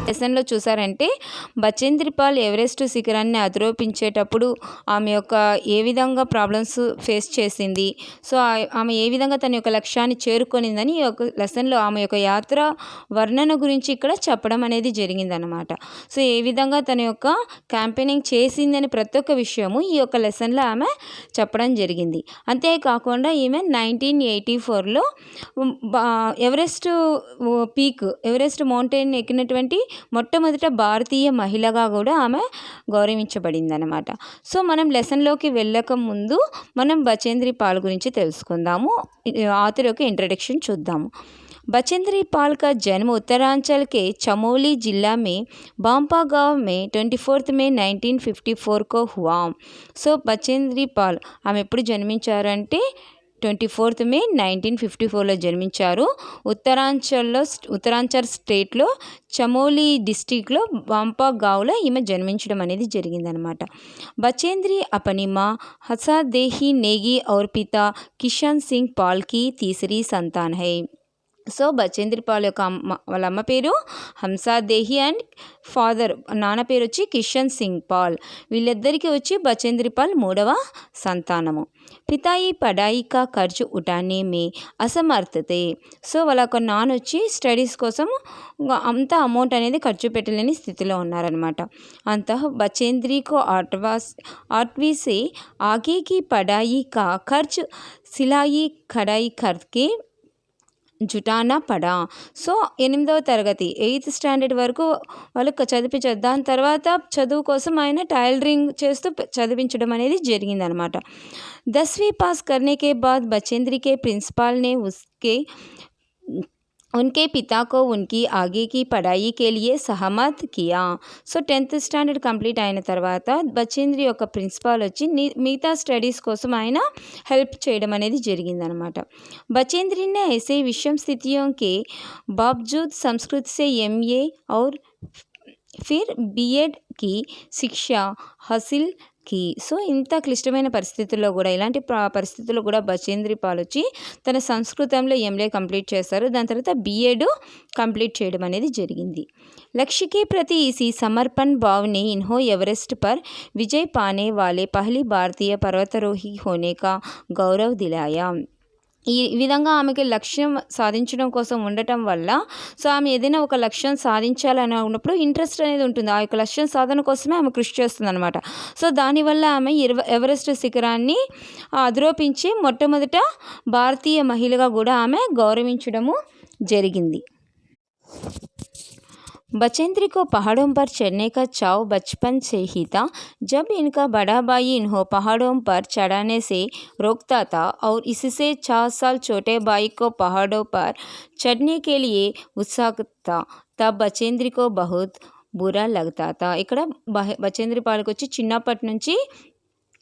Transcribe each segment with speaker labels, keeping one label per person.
Speaker 1: లెసన్లో చూసారంటే Bachendri Paul Everest శిఖరాన్ని అధిరోహించేటప్పుడు ఆమె యొక్క ఏ విధంగా ప్రాబ్లమ్స్ ఫేస్ చేసింది, సో ఆమె ఏ విధంగా తన యొక్క లక్ష్యాన్ని చేరుకొనిందని ఈ యొక్క లెసన్లో ఆమె యొక్క యాత్ర వర్ణన గురించి ఇక్కడ చెప్పడం అనేది జరిగిందనమాట. సో ఏ విధంగా తన యొక్క క్యాంపెయినింగ్ చేసిందని ప్రతి ఒక్క విషయము ఈ యొక్క లెసన్లో ఆమె చెప్పడం జరిగింది. అంతేకాకుండా ఈమె 1984లో ఎవరెస్ట్ మౌంటైన్ ఎక్కినటువంటి మొట్టమొదట భారతీయ మహిళగా కూడా ఆమె గౌరవించబడింది అనమాట. సో మనం లెసన్లోకి వెళ్ళక ముందు మనం బచేంద్రి పాల్ గురించి తెలుసుకుందాము. ఆథర్ యొక్క ఇంట్రడక్షన్ చూద్దాము. बचेंद्री पाल का जन्म उत्तरांचल के चमोली जिला में बांपा गांव में 24 मई 1954 को हुआ. సో బచేంద్రి పాల్ ఆమె ఎప్పుడు జన్మించారంటే 24 మే 1954లో జన్మించారు. ఉత్తరాంచల్ స్టేట్లో చమోలీ డిస్టిక్లో బాంపా గావ్లో ఈమె జన్మించడం అనేది జరిగిందనమాట. बचेंद्री अपनी माँ हंसादेही नेगी और पिता किशन सिंह पाल की तीसरी संतान है. సో బచేంద్రి పాల్ యొక్క వాళ్ళ అమ్మ పేరు హంసాదేహి అండ్ నాన్న పేరు వచ్చి కిషన్ సింగ్ పాల్. వీళ్ళిద్దరికీ వచ్చి బచేంద్రి పాల్ మూడవ సంతానము. పితాయి పడాయి కా ఖర్చు ఉఠానే మే అసమర్థతే. సో వాళ్ళ ఒక నాన్న వచ్చి స్టడీస్ కోసం అంత అమౌంట్ అనేది ఖర్చు పెట్టలేని స్థితిలో ఉన్నారనమాట. అంత బచేంద్రీకో आठवीं से आगे की पढ़ाई का खर्च सिलाई कढ़ाई करके జుటానా పడా. సో 8వ తరగతి 8th స్టాండర్డ్ వరకు వాళ్ళకి చదివించారు. దాని తర్వాత చదువు కోసం ఆయన టైలరింగ్ చేస్తూ చదివించడం అనేది జరిగిందనమాట. 10वीं पास करने के बाद बचेंद्री के प्रिंसिपल ने उनके पिता को उनकी आगे की पढ़ाई के लिए सहमत किया. సో 10th స్టాండర్డ్ కంప్లీట్ అయిన తర్వాత బచేంద్రి యొక్క ప్రిన్సిపాల్ వచ్చి మిగతా స్టడీస్ కోసం ఆయన హెల్ప్ చేయడం అనేది జరిగిందనమాట. बचेंद्री ने ऐसे विषम स्थितियों के बावजूद संस्कृत से MA और फिर BEd की शिक्षा हासिल की. సో ఇంత క్లిష్టమైన పరిస్థితుల్లో కూడా ఇలాంటి పరిస్థితుల్లో కూడా బచేంద్రి పాల్ వచ్చి తన సంస్కృతంలో MA కంప్లీట్ చేశారు. దాని తర్వాత BEd కంప్లీట్ చేయడం అనేది జరిగింది. लक्ष्य के प्रति इसी समर्पण भाव ने इन्हों एवरेस्ट पर विजय पाने वाले पहली भारतीय पर्वतारोही होने का गौरव दिलाया. ఈ విధంగా ఆమెకి లక్ష్యం సాధించడం కోసం ఉండటం వల్ల సో ఆమె ఏదైనా ఒక లక్ష్యం సాధించాలని ఉన్నప్పుడు ఇంట్రెస్ట్ అనేది ఉంటుంది. ఆ యొక్క లక్ష్యం సాధన కోసమే ఆమె కృషి చేస్తుంది అనమాట. సో దానివల్ల ఆమె ఎవరెస్ట్ శిఖరాన్ని అధిరోహించి మొట్టమొదట భారతీయ మహిళగా కూడా ఆమె గౌరవించడము జరిగింది. बचेंद्री को पहाड़ों पर चढ़ने का चाव बचपन से ही था. जब इनका बड़ा भाई इन्हों पहाड़ों पर चढ़ाने से रोकता था और इससे 4 साल छोटे भाई को पहाड़ों पर चढ़ने के लिए उत्साहित था, तब बचेंद्री को बहुत बुरा लगता था. ఇక్కడ బచేంద్రి పాల్కి వచ్చి చిన్నప్పటి నుంచి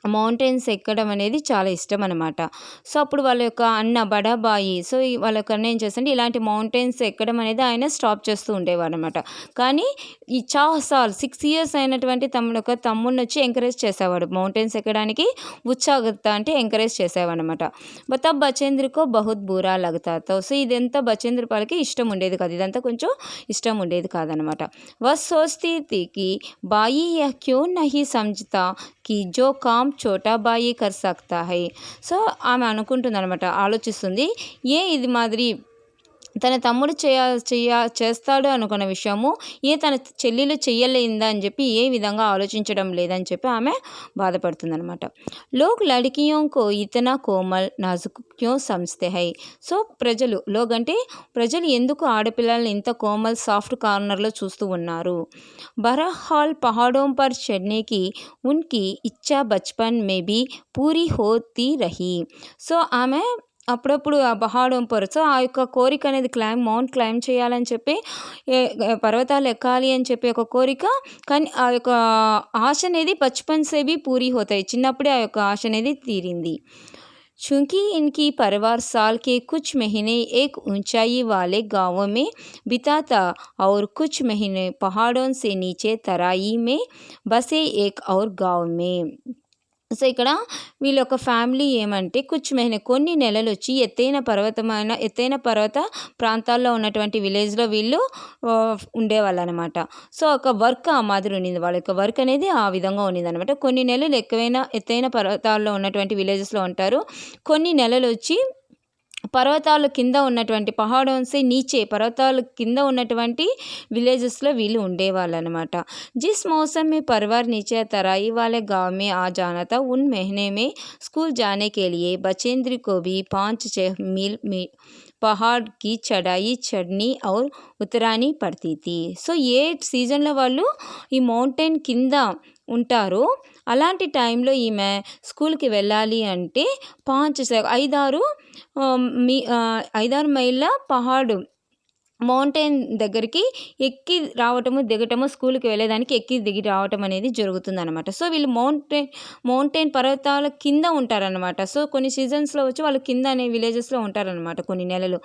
Speaker 1: మౌంటైన్స్ ఎక్కడం అనేది చాలా ఇష్టం అనమాట. సో అప్పుడు వాళ్ళ యొక్క అన్న బడాబాయి సో వాళ్ళ యొక్క అన్న ఏం చేస్తుంటే ఇలాంటి మౌంటైన్స్ ఎక్కడం అనేది ఆయన స్టాప్ చేస్తూ ఉండేవాడు అనమాట. కానీ ఈ 6 years అయినటువంటి తమ్ముడిని వచ్చి ఎంకరేజ్ చేసేవాడు మౌంటైన్స్ ఎక్కడానికి. ఉత్సాహత అంటే ఎంకరేజ్ చేసేవాడనమాట. తబ్ బచేంద్రికో బహుత్ బూరా లగతాతో. సో ఇదంతా బచేంద్రి పాల్కి ఇష్టం ఉండేది కాదు, ఇదంతా కొంచెం ఇష్టం ఉండేది కాదనమాట. వహ్ సోచ్తీ థీ కి బాయి యహ్ క్యూ నహీ సమझता कि जो काम छोटा भाई कर सकता है. సో ఆమె అనుకుంటుంది అనమాట, ఆలోచిస్తుంది ఇది మాదిరి తన తమ్ముడు చేస్తాడు అనుకున్న విషయము తన చెల్లెలు చెయ్యలేదా అని చెప్పి ఏ విధంగా ఆలోచించడం లేదని చెప్పి ఆమె బాధపడుతుందనమాట. లోక్ లడ్కియోం కో ఇతనా కోమల్ నాజుక్ క్యో సమజ్తే హై. సో ప్రజలు ఎందుకు ఆడపిల్లల్ని ఇంత కోమల్ సాఫ్ట్ కార్నర్లో చూస్తూ ఉన్నారు. బహర్హాల్ పహాడోం పర్ చढ़ने की उनकी इच्छा बचपन में भी पूरी होती रही. సో ఆమె అప్పుడప్పుడు ఆ పహాడోం పర్ సో ఆ యొక్క కోరిక అనేది మౌంట్ క్లైమ్ చేయాలని చెప్పి పర్వతాలు ఎక్కాలి అని చెప్పి ఒక కోరిక, కానీ ఆ యొక్క ఆశ అనేది బచ్పన్ సే భీ పూరీ హోతాయి, చిన్నప్పుడే ఆ యొక్క ఆశ అనేది తీరింది. चूँकि इनकी परिवार साल के कुछ महीने एक ऊंचाई वाले गांवों में बिताता और कुछ महीने पहाड़ों से नीचे तराई में बसे एक और गांव में. సో ఇక్కడ వీళ్ళ యొక్క ఫ్యామిలీ ఏమంటే కొన్ని నెలలు వచ్చి ఎత్తైన పర్వత ప్రాంతాల్లో ఉన్నటువంటి విలేజ్లో వీళ్ళు ఉండేవాళ్ళు అనమాట. సో ఒక వర్క్ ఆ మాదిరి ఉండింది, వాళ్ళ యొక్క వర్క్ అనేది ఆ విధంగా ఉండింది అనమాట. కొన్ని నెలలు ఎత్తైన పర్వతాల్లో ఉన్నటువంటి విలేజెస్లో ఉంటారు. కొన్ని నెలలు వచ్చి పర్వతాల కింద ఉన్నటువంటి పర్వతాల కింద ఉన్నటువంటి విలేజెస్లో వీళ్ళు ఉండేవాళ్ళు అనమాట. जिस मौसम में परिवार नीचे तराई वाले गांव में आ जाना था, उन महीने में स्कूल जाने के लिए बचेंद्र को भी 5-6 मील पहाड़ की चढ़ाई चढ़नी और उतरानी पड़ती थी. సో ఏ సీజన్లో వాళ్ళు ఈ మౌంటైన్ కింద ఉంటారు, అలాంటి టైంలో ఈమె స్కూల్కి వెళ్ళాలి అంటే 5-6 మైళ్ళ పహాడు మౌంటైన్ దగ్గరికి ఎక్కి రావటము దిగటము, స్కూల్కి వెళ్ళేదానికి ఎక్కి దిగి రావటం అనేది జరుగుతుందన్నమాట. సో వీళ్ళు మౌంటైన్ పర్వతాల కింద ఉంటారనమాట. సో కొన్ని సీజన్స్లో వచ్చి వాళ్ళు కింద అనే విలేజెస్లో ఉంటారనమాట కొన్ని నెలలు.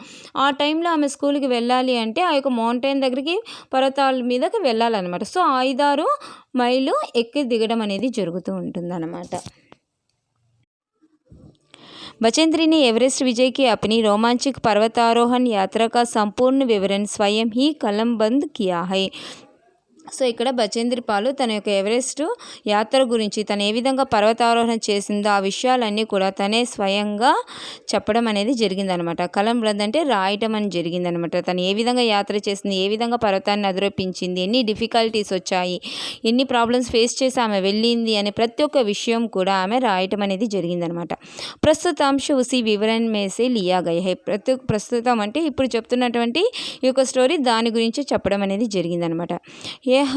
Speaker 1: ఆ టైంలో ఆమె స్కూల్కి వెళ్ళాలి అంటే ఆ యొక్క మౌంటైన్ దగ్గరికి పర్వతాల మీదకి వెళ్ళాలన్నమాట. సో 5-6 మైళ్ళు ఎక్కి దిగడం అనేది జరుగుతూ ఉంటుందన్నమాట. बचेंद्री ने एवरेस्ट विजय की अपनी रोमांचक पर्वतारोहण यात्रा का संपूर्ण विवरण स्वयं ही कलमबंद किया है. సో ఇక్కడ బచేంద్రి పాలు తన యొక్క ఎవరెస్ట్ యాత్ర గురించి తను ఏ విధంగా పర్వతారోహణ చేసిందో ఆ విషయాలన్నీ కూడా తనే స్వయంగా చెప్పడం అనేది జరిగిందనమాట. కలంబంద్ అంటే రాయటం అని జరిగిందనమాట. తను ఏ విధంగా యాత్ర చేసింది, ఏ విధంగా పర్వతాన్ని అధిరోపించింది, ఎన్ని డిఫికల్టీస్ వచ్చాయి, ఎన్ని ప్రాబ్లమ్స్ ఫేస్ చేసి ఆమె వెళ్ళింది అనే ప్రతి ఒక్క విషయం కూడా ఆమె రాయటం అనేది జరిగిందనమాట. ప్రస్తుతాంశ ఉసి వివరణ మేసే లియా గయ హై. ప్రస్తుతం అంటే ఇప్పుడు చెప్తున్నటువంటి ఈ యొక్క స్టోరీ దాని గురించి చెప్పడం అనేది జరిగిందనమాట. यह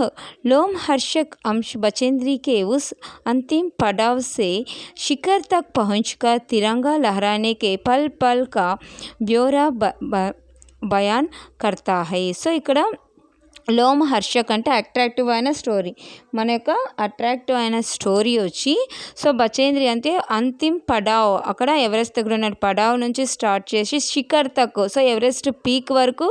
Speaker 1: लोमहर्षक अंश बचेंद्री के उस अंतिम पड़ाव से शिखर तक पहुंचकर तिरंगा लहराने के पल पल का ब्यौरा बयान करता है. సో ఇక్కడ లోమహర్షక్ అంటే అట్రాక్టివ్ అయిన స్టోరీ, మన యొక్క అట్రాక్టివ్ అయిన స్టోరీ వచ్చి సో బచేంద్రి అంటే అంతిమ్ పడావ్, అక్కడ ఎవరెస్ట్ దగ్గర ఉన్న పడావ్ నుంచి స్టార్ట్ చేసి శిఖర్ తక్, సో ఎవరెస్ట్ పీక్ వరకు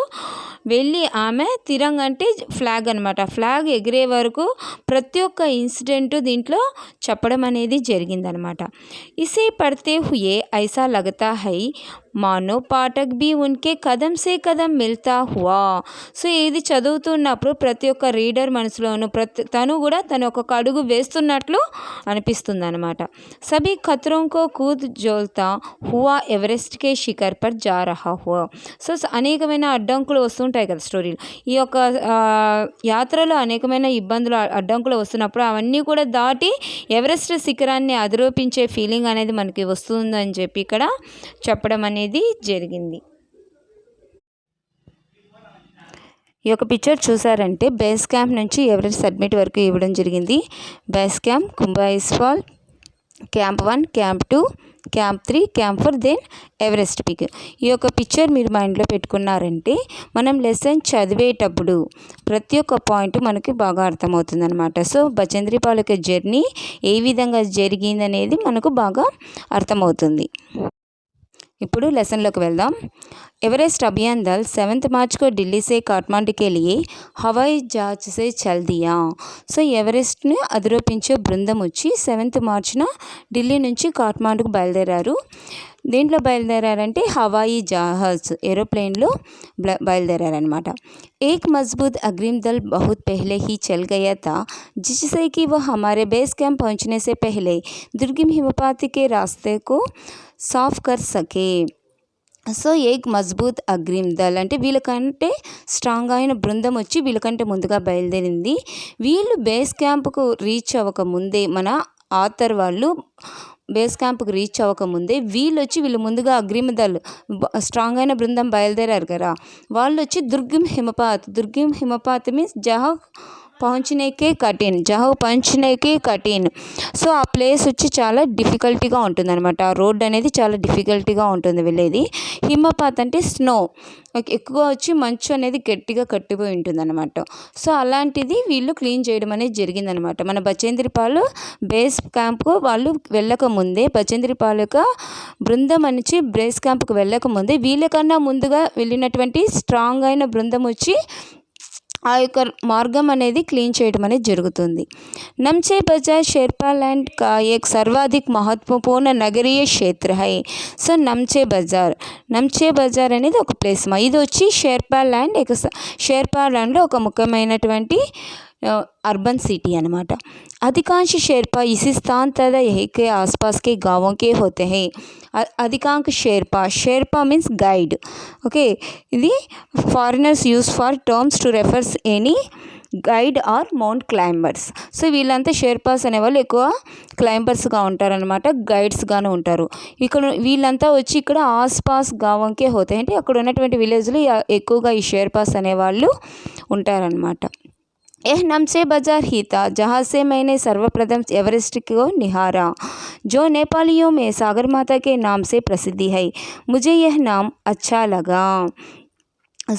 Speaker 1: వెళ్ళి ఆమె తిరంగ్ అంటే ఫ్లాగ్ అనమాట, ఫ్లాగ్ ఎగిరే వరకు ప్రతి ఒక్క ఇన్సిడెంట్ దీంట్లో చెప్పడం అనేది జరిగిందనమాట. ఇసే పడితే హుయే ఐసా లగతా హై మానో పాఠక్ బి ఉన్కే కదం సే కదం మిల్తా హువా. సో ఇది చదువుతున్నప్పుడు ప్రతి ఒక్క రీడర్ మనసులోను తను కూడా తన ఒక అడుగు వేస్తున్నట్లు అనిపిస్తుంది అనమాట. సభీ ఖతరోంకో కూద్ జోల్తా హువా ఎవరెస్ట్ కే శిఖర్ పర్ జా రహా హువా. సో అనేకమైన అడ్డంకులు వస్తుంటాయి కదా స్టోరీలు. ఈ యొక్క యాత్రలో అనేకమైన ఇబ్బందులు అడ్డంకులు వస్తున్నప్పుడు అవన్నీ కూడా దాటి ఎవరెస్ట్ శిఖరాన్ని అధిరోపించే ఫీలింగ్ అనేది మనకి వస్తుందని చెప్పి ఇక్కడ చెప్పడం అనేది జరిగింది. ఈ యొక్క పిక్చర్ చూసారంటే బేస్ క్యాంప్ నుంచి ఎవరెస్ట్ సబ్మిట్ వరకు ఇవ్వడం జరిగింది. Base camp Khumbu icefall, camp 1, camp 2, camp 3, camp 4, then Everest peak. ఈ యొక్క పిక్చర్ మీరు మైండ్లో పెట్టుకున్నారంటే మనం లెసన్ చదివేటప్పుడు ప్రతి ఒక్క పాయింట్ మనకి బాగా అర్థమవుతుంది అనమాట. సో బచేంద్రి పాల్ యొక్క జర్నీ ఏ విధంగా జరిగిందనేది మనకు బాగా అర్థమవుతుంది. ఇప్పుడు లెసన్లోకి వెళ్దాం. एवरेस्ट अभियान दल 7 मार्च को दिल्ली से काठमांडू के लिए हवाई जहाज से चल दिया. సో ఎవరెస్ట్ని అధిరోపించే బృందం వచ్చి 7th మార్చ్న ఢిల్లీ నుంచి కాఠ్మాండుకు బయలుదేరారు. దేంట్లో బయలుదేరారంటే హవాయి జహాజ్ ఏరోప్లేన్లో బయలుదేరారనమాట. एक मजबूत अग्रिम दल बहुत पहले ही चल गया था, जिससे कि वह हमारे बेस कैंप पहुंचने से पहले दुर्गम हिमपात के रास्ते को साफ कर सके. సో ఏక్ మజ్బూత్ అగ్రిమ్ దల్ అంటే వీళ్ళకంటే స్ట్రాంగ్ అయిన బృందం వచ్చి వీళ్ళకంటే ముందుగా బయలుదేరింది. వీళ్ళు బేస్ క్యాంప్కు రీచ్ అవ్వకముందే మన ఆథర్ వాళ్ళు బేస్ క్యాంప్కి రీచ్ అవ్వకముందే వీళ్ళు ముందుగా అగ్రిమ్ దల్ స్ట్రాంగ్ అయిన బృందం బయలుదేరారు కదా, వాళ్ళు వచ్చి దుర్గమ్ హిమపాత్ మీన్స్ జహవ్ పਹੁంచనేకే కఠిన్. సో ఆ ప్లేస్ వచ్చి చాలా డిఫికల్టీగా ఉంటుందన్నమాట. ఆ రోడ్ అనేది చాలా డిఫికల్టీగా ఉంటుంది వెళ్ళేది. హిమపాత్ అంటే స్నో, ఎక్కువ వచ్చి మంచు అనేది గట్టిగా కట్టిపోయి ఉంటుందన్నమాట. సో అలాంటిది వీళ్ళు క్లీన్ చేయడం అనేది జరిగిందనమాట. మన బచేంద్రి పాల్ బేస్ క్యాంప్కు వాళ్ళు వెళ్ళకముందే, బచేంద్రి పాల్ యొక్క బృందం నుంచి బేస్ క్యాంప్కు వెళ్ళకముందే వీళ్ళకన్నా ముందుగా వెళ్ళినటువంటి స్ట్రాంగ్ అయిన బృందం వచ్చి ఆ యొక్క మార్గం అనేది క్లీన్ చేయడం అనేది జరుగుతుంది. नमचे बाजार शेरपा लैंड का एक सर्वाधिक महत्वपूर्ण నగరీయ క్షేత్ర హై. సో నమ్చే బజార్ అనేది ఒక ప్లేస్ ఇది వచ్చి షేర్పా ల్యాండ్లో ఒక ముఖ్యమైనటువంటి अर्बन सिटी అనమాట. अधिकांश शेरपा इसी स्थान तथा यहीं के आसपास के गाँवों के होते हैं. अधिकांश शेरपा मीन्स गाइड. ఓకే, ఇది foreigners use for terms to refers any guide or mount climbers. So వీళ్ళంతా షేర్పాస్ అనేవాళ్ళు ఎక్కువ క్లైంబర్స్గా ఉంటారనమాట, గైడ్స్గాను ఉంటారు. ఇక్కడ వీళ్ళంతా వచ్చి ఇక్కడ ఆస్పాస్ గావంకే హోతాయి, అంటే అక్కడ ఉన్నటువంటి విలేజ్లో ఎక్కువగా ఈ షేర్పాస్ అనేవాళ్ళు ఉంటారనమాట. यह नमचे बाजार ही था जहाँ से मैंने सर्वप्रथम एवरेस्ट को निहारा, जो नेपालियों में सागर माता के नाम से प्रसिद्धि है. मुझे यह नाम अच्छा लगा.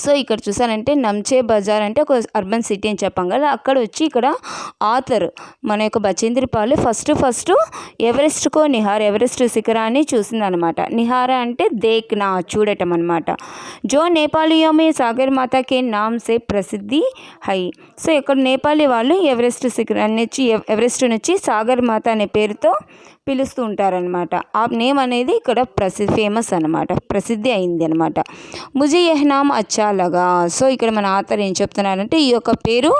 Speaker 1: సో ఇక్కడ చూసారంటే నమ్చే బజార్ అంటే ఒక అర్బన్ సిటీ అని చెప్పాం కదా, అక్కడ వచ్చి ఇక్కడ ఆథర్ మన యొక్క బచేంద్రి పాల్ ఫస్ట్ ఎవరెస్ట్కో ఎవరెస్ట్ శిఖరాన్ని చూసిందనమాట. నిహారా అంటే దేఖ్నా చూడటం అనమాట. జో నేపాలియో మే సాగర్ మాతాకే నామ్ సే ప్రసిద్ధి హై. సో ఇక్కడ నేపాలీ వాళ్ళు ఎవరెస్ట్ శిఖరాన్ని ఎవరెస్ట్ నుంచి సాగర్ మాత అనే పేరుతో పిలుస్తూ ఉంటారనమాట. ఆ నేమ్ అనేది ఇక్కడ ఫేమస్ అనమాట, ప్రసిద్ధి అయింది అనమాట. ముజే యహ్ నామ్ అచ్చా లగా. సో ఇక్కడ మన ఆథర్ ఏం చెప్తున్నారంటే ఈ యొక్క పేరు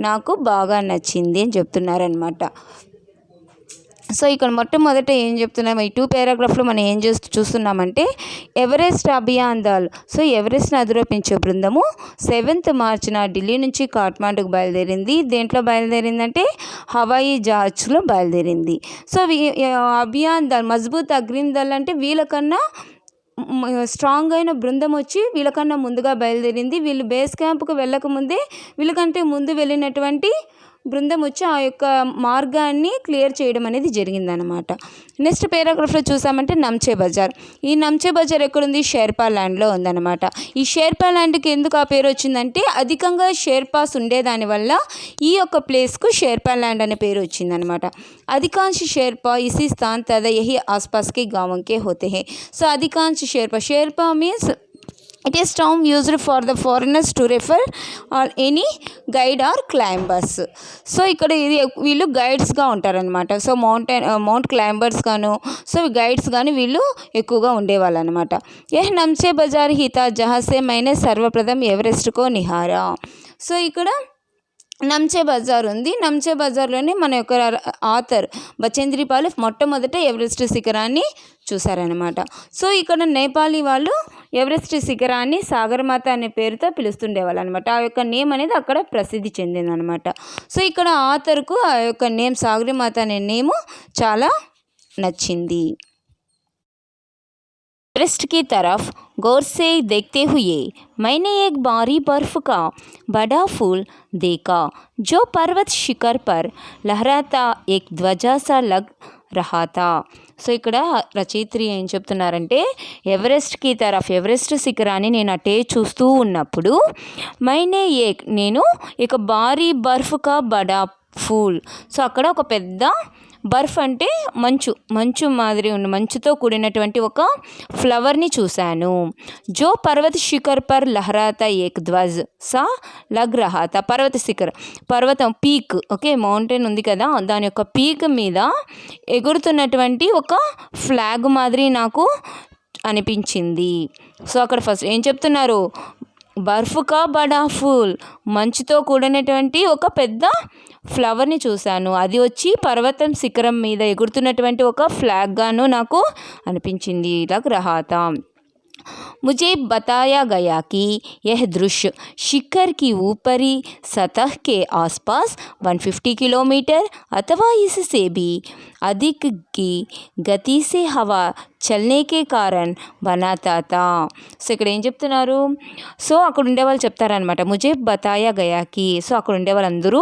Speaker 1: నాకు బాగా నచ్చింది అని చెప్తున్నారనమాట. సో ఇక్కడ మొట్టమొదట ఏం చెప్తున్నాము, ఈ 2 పారాగ్రాఫ్లో మనం ఏం చూస్తున్నామంటే ఎవరెస్ట్ అభియాన్ దళ్. సో ఎవరెస్ట్ని అధిరోహించే బృందము 7th మార్చిన ఢిల్లీ నుంచి కాఠ్మాండుకు బయలుదేరింది. దేంట్లో బయలుదేరిందంటే హవాయి జహాజ్లో బయలుదేరింది. సో అభియాన్ దళ్ మజ్బూత్ అగ్రీన్ దళ్ అంటే వీళ్ళకన్నా స్ట్రాంగ్ అయిన బృందం వచ్చి వీళ్ళకన్నా ముందుగా బయలుదేరింది. వీళ్ళు బేస్ క్యాంప్కు వెళ్ళకముందే వీళ్ళకంటే ముందు వెళ్ళినటువంటి బృందం వచ్చి ఆ యొక్క మార్గాన్ని క్లియర్ చేయడం అనేది జరిగిందనమాట. నెక్స్ట్ పారాగ్రాఫ్లో చూసామంటే నమ్చే బజార్. ఈ నమ్చే బజార్ ఎక్కడుంది, షేర్పా ల్యాండ్లో ఉందన్నమాట. ఈ షేర్పా ల్యాండ్కి ఎందుకు ఆ పేరు వచ్చిందంటే అధికంగా షేర్పాస్ ఉండేదానివల్ల ఈ యొక్క ప్లేస్కు షేర్పా ల్యాండ్ అనే పేరు వచ్చిందనమాట. अधिकांश शेरपा इसी स्थान तथा यही आसपास के गाँवों के होते हैं. So अधिकांश Sherpa means it is term used for the foreigners to refer or any guide or climbers. So ఇక్కడ ఇది వీళ్ళు గైడ్స్గా ఉంటారనమాట. సో మౌంట్ క్లైంబర్స్ గాను సో గైడ్స్ కానీ వీళ్ళు ఎక్కువగా ఉండేవాళ్ళు అనమాట. యహ్ నమ్చే బజార్ హితా జహాసే మైనే సర్వప్రథం ఎవరెస్ట్కో నిహారా. సో ఇక్కడ నమ్చే బజార్ ఉంది. నమ్చే బజార్లోనే మన యొక్క ఆథర్ బచేంద్రి పాల్ మొట్టమొదట ఎవరెస్ట్ శిఖరాన్ని చూసారనమాట. సో ఇక్కడ నేపాలీ వాళ్ళు ఎవరెస్ట్ శిఖరాన్ని సాగర్మాత అనే పేరుతో పిలుస్తుండేవాళ్ళు అనమాట. ఆ యొక్క నేమ్ అనేది అక్కడ ప్రసిద్ధి చెందిందనమాట. సో ఇక్కడ ఆథర్కు ఆ యొక్క నేమ్ సాగర్మాత అనే నేము చాలా నచ్చింది. एवरेस्ट की तरफ गौर से देखते हुए मैंने एक भारी बर्फ का बड़ा फूल देखा जो पर्वत शिखर पर लहराता एक ध्वजा सा लग रहा था. సో ఇక్కడ రచయిత్రి ఏం చెప్తున్నారంటే ఎవరెస్ట్కి ఎవరెస్ట్ శిఖరాన్ని నేను అటే చూస్తూ ఉన్నప్పుడు నేను ఇక భారీ బర్ఫ్ కా బడా ఫూల్. సో అక్కడ ఒక పెద్ద బర్ఫ్ అంటే మంచు మాదిరి ఉన్న మంచుతో కూడినటువంటి ఒక ఫ్లవర్ని చూశాను. జో పర్వత శిఖర్ పర్ లహరాతా ఏక్ ధ్వజ్ సా లగ్ రహాతా. పర్వతం పీక్, ఓకే మౌంటైన్ ఉంది కదా, దాని యొక్క పీక్ మీద ఎగురుతున్నటువంటి ఒక ఫ్లాగ్ మాదిరి నాకు అనిపించింది. సో అక్కడ ఫస్ట్ ఏం చెప్తున్నారు, బర్ఫ్ కా బడా ఫూల్, మంచుతో కూడినటువంటి ఒక పెద్ద ఫ్లవర్ని చూశాను. అది వచ్చి పర్వతం శిఖరం మీద ఎగురుతున్నటువంటి ఒక ఫ్లాగ్గాను నాకు అనిపించింది. లగ్ రహాతా. मुझे बताया गया कि यह दृश्य शिखर की ऊपरी सतह के आसपास 150 किलोमीटर अथवा इससे भी अधिक की गति से हवा చల్నే కే కారణ్ బనాతా తా. సో ఇక్కడ ఏం చెప్తున్నారు, సో అక్కడ ఉండేవాళ్ళు చెప్తారనమాట ముజే బతాయా గయాకి. సో అక్కడ ఉండేవాళ్ళందరూ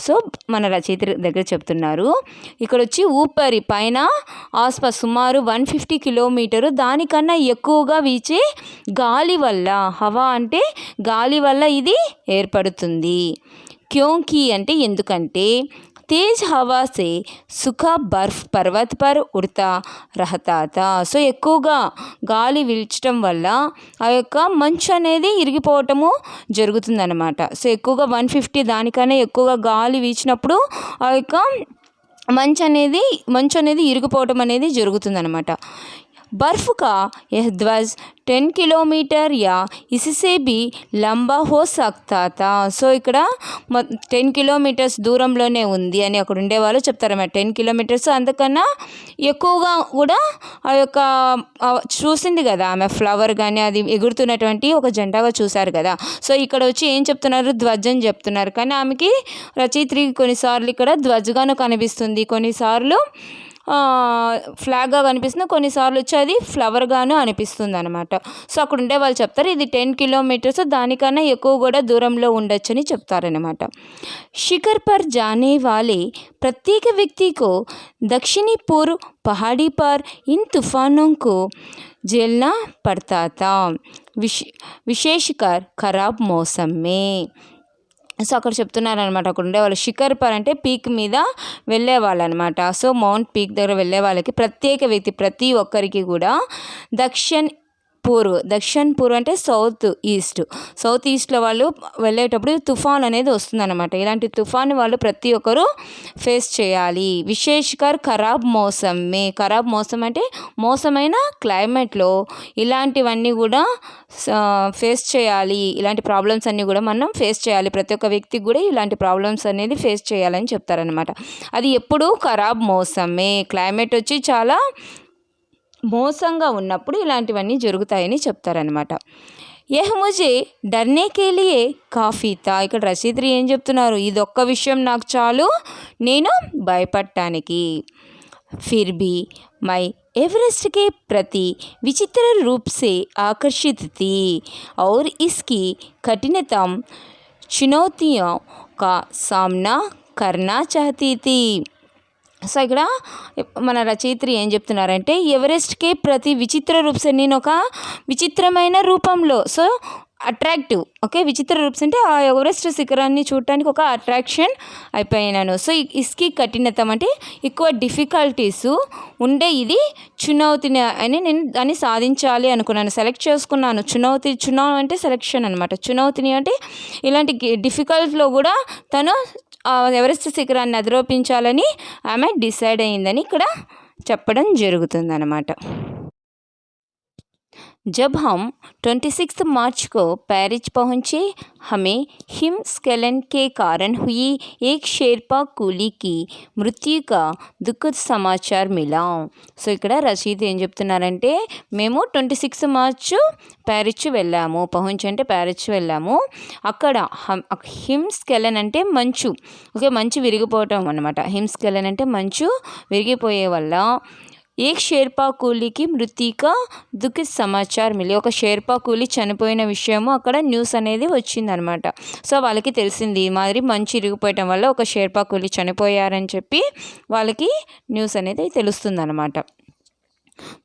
Speaker 1: సో మన రచయిత దగ్గర చెప్తున్నారు, ఇక్కడ వచ్చి ఊపరి పైన ఆస్పాస్ సుమారు 150 కిలోమీటరు దానికన్నా ఎక్కువగా వీచే గాలి వల్ల, హవా అంటే గాలి వల్ల ఇది ఏర్పడుతుంది. క్యోంకి అంటే ఎందుకంటే तेज हवा से सूखा बर्फ पर्वत पर उड़ता रहता था. సో ఎక్కువగా గాలి వీచడం వల్ల ఆ యొక్క మంచు అనేది ఇరిగిపోవటము జరుగుతుందన్నమాట. సో ఎక్కువగా 150 దానికన్నా ఎక్కువగా గాలి వీచినప్పుడు ఆ యొక్క మంచు అనేది ఇరిగిపోవటం అనేది జరుగుతుందన్నమాట. बर्फ़ का यह ध्वज 10 किलोमीटर या इससे भी లంబా హో సక్తా తా. సో ఇక్కడ 10 కిలోమీటర్స్ దూరంలోనే ఉంది అని అక్కడ ఉండేవాళ్ళు చెప్తారన్నమాట. 10 కిలోమీటర్స్ అంతకన్నా ఎక్కువగా కూడా ఆ యొక్క చూసింది కదా ఆమె ఫ్లవర్ కానీ అది ఎగురుతున్నటువంటి ఒక జెండాగా చూశారు కదా. సో ఇక్కడ వచ్చి ఏం చెప్తున్నారు, ధ్వజ్ అని చెప్తున్నారు. కానీ ఆమెకి రచయిత్రి కొన్నిసార్లు ఇక్కడ ధ్వజ్గాను కనిపిస్తుంది, కొన్నిసార్లు ఫ్లాగ్గా కనిపిస్తుంది, కొన్నిసార్లు వచ్చి అది ఫ్లవర్గాను అనిపిస్తుంది అనమాట. సో అక్కడ ఉండే వాళ్ళు చెప్తారు ఇది 10 కిలోమీటర్స్ దానికన్నా ఎక్కువ కూడా దూరంలో ఉండొచ్చని చెప్తారనమాట. शिखर पर जाने वाले प्रत्येक व्यक्ति को दक्षिणी पूर्व पहाड़ी पर इन तूफानों को झेलना पड़ता था, विशेषकर खराब मौसम में. సో అక్కడ చెప్తున్నారనమాట, అక్కడ ఉండేవాళ్ళు శిఖర్ పర్ అంటే పీక్ మీద వెళ్ళేవాళ్ళు అనమాట. సో మౌంట్ పీక్ దగ్గర వెళ్ళే వాళ్ళకి ప్రత్యేక వ్యక్తి ప్రతి ఒక్కరికి కూడా దక్షిణ్ పూర్వ్ అంటే సౌత్ ఈస్ట్లో వాళ్ళు వెళ్ళేటప్పుడు తుఫాన్ అనేది వస్తుందన్నమాట. ఇలాంటి తుఫాన్ వాళ్ళు ప్రతి ఒక్కరు ఫేస్ చేయాలి. విశేషకర్ ఖరాబ్ మౌసమ్ అంటే మోసమైన క్లైమేట్లో ఇలాంటివన్నీ కూడా ఫేస్ చేయాలి. ఇలాంటి ప్రాబ్లమ్స్ అన్నీ కూడా మనం ఫేస్ చేయాలి. ప్రతి ఒక్క వ్యక్తికి కూడా ఇలాంటి ప్రాబ్లమ్స్ అనేది ఫేస్ చేయాలని చెప్తారనమాట. అది ఎప్పుడు ఖరాబ్ మౌసమే, క్లైమేట్ వచ్చి చాలా మోసంగా ఉన్నప్పుడు ఇలాంటివన్నీ జరుగుతాయని చెప్తారనమాట. యహ్ ముజే డర్నే కే లియే కాఫీ తా. ఇక్కడ రచయిత్రి ఏం చెప్తున్నారు, ఇదొక్క విషయం నాకు చాలు నేను భయపడటానికి. ఫిర్ భీ మై एवरेस्ट के प्रति विचित्र रूप से आकर्षित थी और इसकी कठिनतम चुनौतियों का सामना करना चाहती थी. సో ఇక్కడ మన రచయిత్రి ఏం చెప్తున్నారంటే ఎవరెస్ట్కే ప్రతి విచిత్ర రూప్స్, నేను ఒక విచిత్రమైన రూపంలో, సో అట్రాక్టివ్, ఓకే, విచిత్ర రూప్స్ అంటే ఆ ఎవరెస్ట్ శిఖరాన్ని చూడటానికి ఒక అట్రాక్షన్ అయిపోయినాను. సో ఇస్కి కఠినతం అంటే ఎక్కువ డిఫికల్టీస్ ఉండే ఇది చునౌతిని అని నేను దాన్ని సాధించాలి అనుకున్నాను, సెలెక్ట్ చేసుకున్నాను. చునౌ అంటే సెలెక్షన్ అనమాట. చునౌతిని అంటే ఇలాంటి డిఫికల్ట్లో కూడా తను ఎవరెస్ట్ శిఖరాన్ని అధిరోపించాలని ఆమె డిసైడ్ అయిందని ఇక్కడ చెప్పడం జరుగుతుందన్నమాట. जब हम 26 मार्च को पेरिस पहुँचे, हमें हिमस्खलन के कारण हुई एक शेर्पा कूली की मृत्यु का दुखद समाचार मिला. సో ఇక్కడ రచయిత ఏం చెప్తున్నారంటే మేము 26 మార్చ్ ప్యారిస్ వెళ్ళాము, పహుంచ్ అంటే ప్యారిస్ వెళ్ళాము. అక్కడ హిమ్స్కెలన్ అంటే మంచు, ఓకే, మంచు విరిగిపోవటం అనమాట. హిమ్స్కెలన్ అంటే మంచు విరిగిపోయే వల్ల ఏక్ షేర్పా కూలీకి మృతిక దుఃఖ సమాచారం మిలి, ఒక షేర్పా కూలీ చనిపోయిన విషయము అక్కడ న్యూస్ అనేది వచ్చిందనమాట. సో వాళ్ళకి తెలిసింది మాదిరి మంచు ఇరిగిపోయటం వల్ల ఒక షేర్పా కూలీ చనిపోయారని చెప్పి వాళ్ళకి న్యూస్ అనేది తెలుస్తుందన్నమాట.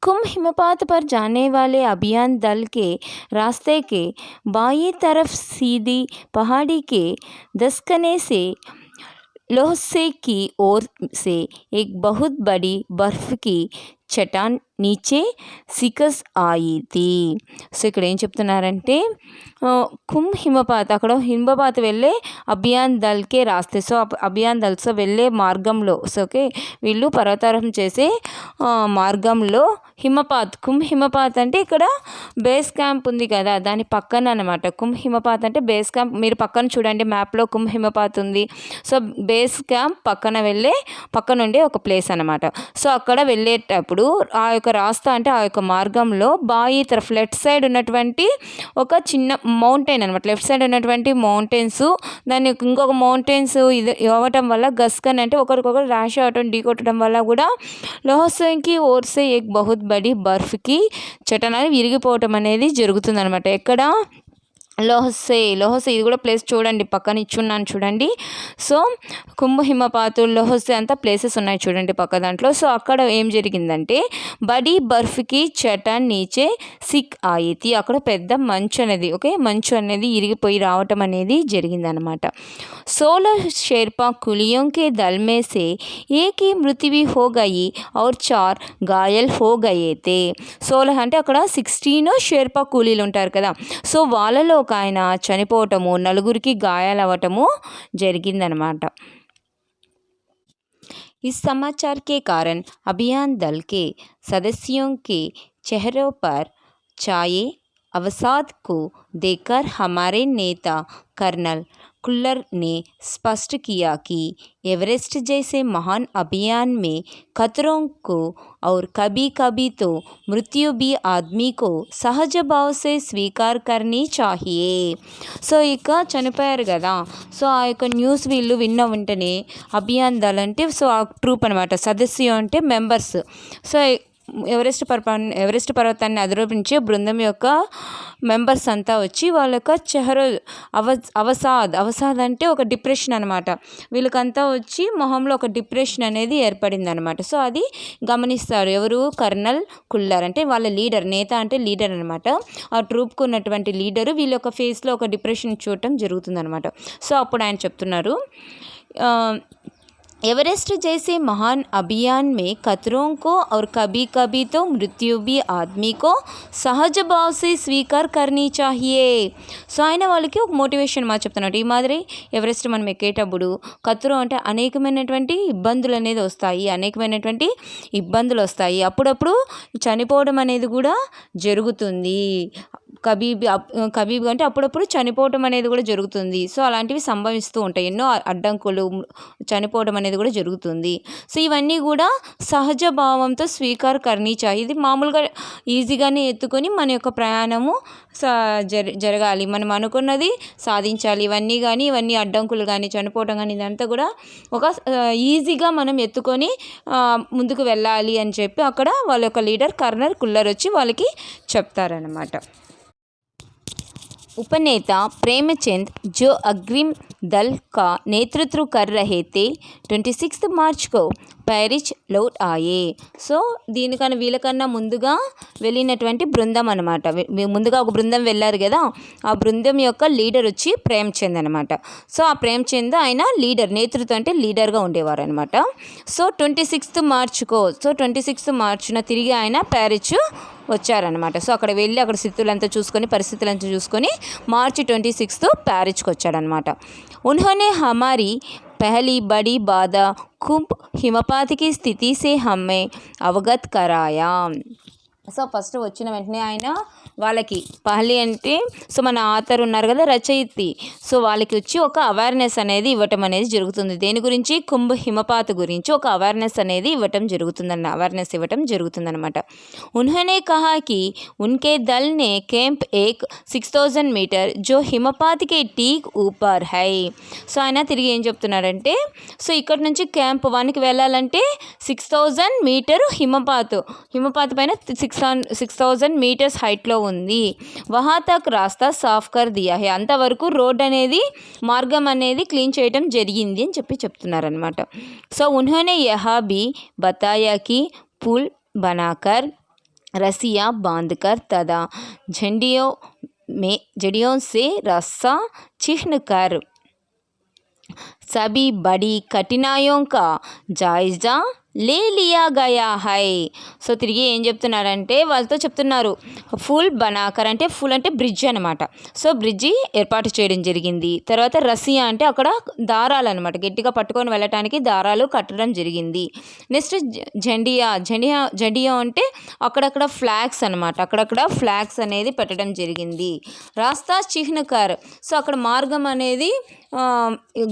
Speaker 1: कुंभ हिमपात पर जाने वाले अभियान दल के रास्ते के बाईं तरफ सीधी पहाड़ी के दस्कने से लोहसे की ओर से एक बहुत बड़ी बर्फ़ की चट्टान नीचे సికస్ ఆయితి. సో ఇక్కడ ఏం చెప్తున్నారంటే కుంభ్ హిమపాత్, అక్కడ హిమపాత్ వెళ్ళే అభియాన్ దల్కే రాస్తే, సో అభియాన్ దల్సో వెళ్ళే మార్గంలో, సో ఓకే, వీళ్ళు పర్వతారోహణ చేసే మార్గంలో కుంభ్ హిమపాత్ అంటే ఇక్కడ బేస్ క్యాంప్ ఉంది కదా దాని పక్కన అనమాట. కుంభ్ హిమపాత్ అంటే బేస్ క్యాంప్, మీరు పక్కన చూడండి మ్యాప్లో కుంభ్ హిమపాత్ ఉంది. సో బేస్ క్యాంప్ పక్కన ఉండే ఒక ప్లేస్ అనమాట. సో అక్కడ వెళ్ళేటప్పుడు ఆ యొక్క రాస్తా అంటే ఆ యొక్క మార్గంలో బాయి తరఫు లెఫ్ట్ సైడ్ ఉన్నటువంటి ఒక చిన్న మౌంటైన్ అనమాట. లెఫ్ట్ సైడ్ ఉన్నటువంటి మౌంటైన్స్, దాన్ని ఇంకొక మౌంటైన్స్ ఇది అవ్వటం వల్ల గస్కన్ అంటే ఒకరికొకరు ర్యాష్ అవ్వటం, ఢీ కొట్టడం వల్ల కూడా లోహసంకి ఓర్సే ఏక్ బహుత్ బడి బర్ఫ్కి చటన్ విరిగిపోవటం అనేది జరుగుతుందనమాట. ఎక్కడ లోహ్సే ఇది కూడా ప్లేస్ చూడండి, పక్కన ఇచ్చున్నాను చూడండి. సో కుంభ హిమపాతు, లోహ్సే అంతా ప్లేసెస్ ఉన్నాయి చూడండి పక్క దాంట్లో. సో అక్కడ ఏం జరిగిందంటే బడీ బర్ఫ్కి చటన్ నీచే సిక్ ఆయితీ, అక్కడ పెద్ద మంచు అనేది ఇరిగిపోయి రావటం అనేది జరిగిందనమాట. 16 शेरपा कुलियों के दल में से एक की मृत्यु हो गई और 4 घायल हो गए थे. 16 అంటే అక్కడ 16 షేర్పా కూలీలు ఉంటారు కదా, సో వాళ్ళలో ఒక ఆయన చనిపోవటము, 4 గాయాలవ్వటము జరిగిందనమాట. इस समाचार के कारण अभियान दल के सदस्यों के चेहरों पर छाए अवसाद को देखकर हमारे नेता कर्नल कुल्लर ने स्पष्ट किया कि एवरेस्ट जैसे महान अभियान में खतरों को और कभी कभी तो मृत्यु भी आदमी को सहज भाव से स्वीकार करनी चाहिए. సో ఇక చనిపోయారు కదా, సో ఆ యొక్క న్యూస్ వీళ్ళు విన్న వెంటనే అభియాన్ దళ్ అంటే సో ఆ ట్రూప్ అనమాట, సదస్సు అంటే మెంబర్స్. సో ఎవరెస్ట్ పర్వతాన్ని అధిరోహించే బృందం యొక్క మెంబర్స్ అంతా వచ్చి వాళ్ళ యొక్క అవసాద్ అంటే ఒక డిప్రెషన్ అనమాట, వీళ్ళకంతా వచ్చి మొహంలో ఒక డిప్రెషన్ అనేది ఏర్పడింది అనమాట. సో అది గమనిస్తారు ఎవరు, కర్నల్ కుల్లర్ అంటే వాళ్ళ లీడర్, నేత అంటే లీడర్ అనమాట. ఆ ట్రూప్కు ఉన్నటువంటి లీడరు వీళ్ళ యొక్క ఫేస్లో ఒక డిప్రెషన్ చూడటం జరుగుతుందనమాట. సో అప్పుడు ఆయన చెప్తున్నారు, एवरेस्ट जैसे महान अभियान में खतरों को और कभी कभी तो मृत्यु भी आदमी को సహజ భావ్ से స్వీకార్ करनी चाहिए. సో ఆయన వాళ్ళకి ఒక మోటివేషన్ చెప్తున్నట్టు, ఈ మాదిరి ఎవరెస్ట్ మనం ఎక్కేటప్పుడు ఖతరు అంటే అనేకమైనటువంటి ఇబ్బందులు వస్తాయి, అప్పుడప్పుడు చనిపోవడం అనేది కూడా జరుగుతుంది. కబీబ్ అంటే అప్పుడప్పుడు చనిపోవటం అనేది కూడా జరుగుతుంది. సో అలాంటివి సంభవిస్తూ ఉంటాయి, ఎన్నో అడ్డంకులు, చనిపోవడం అనేది కూడా జరుగుతుంది. సో ఇవన్నీ కూడా సహజ భావంతో స్వీకార్ కర్నీ చాయి, ఇది మామూలుగా ఈజీగానే ఎత్తుకొని మన యొక్క ప్రయాణము జరగాలి, మనం అనుకున్నది సాధించాలి. ఇవన్నీ అడ్డంకులు కానీ చనిపోవడం కానీ ఇదంతా కూడా ఒక ఈజీగా మనం ఎత్తుకొని ముందుకు వెళ్ళాలి అని చెప్పి అక్కడ వాళ్ళ యొక్క లీడర్ కర్నల్ కుల్లర్ వచ్చి వాళ్ళకి చెప్తారనమాట. उपनेता प्रेमचंद जो अग्रिम दल का नेतृत्व कर रहे थे 26 मार्च को ప్యారిస్ లౌట్ ఆయే. సో దీనికన్నా వీళ్ళకన్నా ముందుగా వెళ్ళినటువంటి బృందం అనమాట, ముందుగా ఒక బృందం వెళ్ళారు కదా, ఆ బృందం యొక్క లీడర్ వచ్చి ప్రేమ్చంద్ అనమాట. సో ఆ ప్రేమ్చంద్ ఆయన నేతృత్వం అంటే లీడర్గా ఉండేవారు అనమాట. సో 26 మార్చున తిరిగి ఆయన ప్యారిస్ వచ్చారనమాట. సో అక్కడ వెళ్ళి అక్కడ పరిస్థితులంతా చూసుకొని మార్చి 26 ప్యారిస్కి వచ్చాడనమాట. उन्होंने हमारी पहली बड़ी बाधा कुंभ हिमपात की स्थिति से हमें अवगत कराया. సో ఫస్ట్ వచ్చిన వెంటనే ఆయన వాళ్ళకి పహలి అంటే సో మన ఆథర్ ఉన్నారు కదా, రచయితి, సో వాళ్ళకి వచ్చి ఒక అవేర్నెస్ అనేది ఇవ్వటం అనేది జరుగుతుంది. దేని గురించి, కుంభ హిమపాత్ గురించి ఒక అవేర్నెస్ ఇవ్వటం జరుగుతుందన్నమాట. उन्होंने कहा कि उनके दल ने कैंप एक 6000 मीटर जो हिमपात के ठीक ऊपर है. సో ఆయన తిరిగి ఏం చెప్తున్నాడంటే, సో ఇక్కడ నుంచి క్యాంప్ 1కి వెళ్ళాలంటే 6000 మీటర్ హిమపాత్ పైన 6000 మీటర్స్ హైట్లో ఉంది. వహా తక్ రాస్తా సాఫ్ కర్ దియా హై, అంతవరకు రోడ్ అనేది మార్గం అనేది క్లీన్ చేయడం జరిగింది అని చెప్తున్నారనమాట. సో ఉన్హోనే యహా భీ బతాయా కి పుల్ बनाकर रस्सियाँ बांधकर तथा झंडियों से रस्सा छीनकर सभी बड़ी कठिनाइयों का जायजा లే లియా గయా హై. సో తిరిగి ఏం చెప్తున్నారంటే వాళ్ళతో చెప్తున్నారు, ఫుల్ బనాకర్ అంటే ఫుల్ అంటే బ్రిడ్జ్ అనమాట. సో బ్రిడ్జి ఏర్పాటు చేయడం జరిగింది. తర్వాత రసియా అంటే అక్కడ దారాలు అనమాట, గట్టిగా పట్టుకొని వెళ్ళటానికి దారాలు కట్టడం జరిగింది. నెక్స్ట్ జండియా అంటే అక్కడక్కడ ఫ్లాగ్స్ అనమాట, అక్కడక్కడ ఫ్లాగ్స్ అనేది పెట్టడం జరిగింది. రాస్తా చిహ్నకర్, సో అక్కడ మార్గం అనేది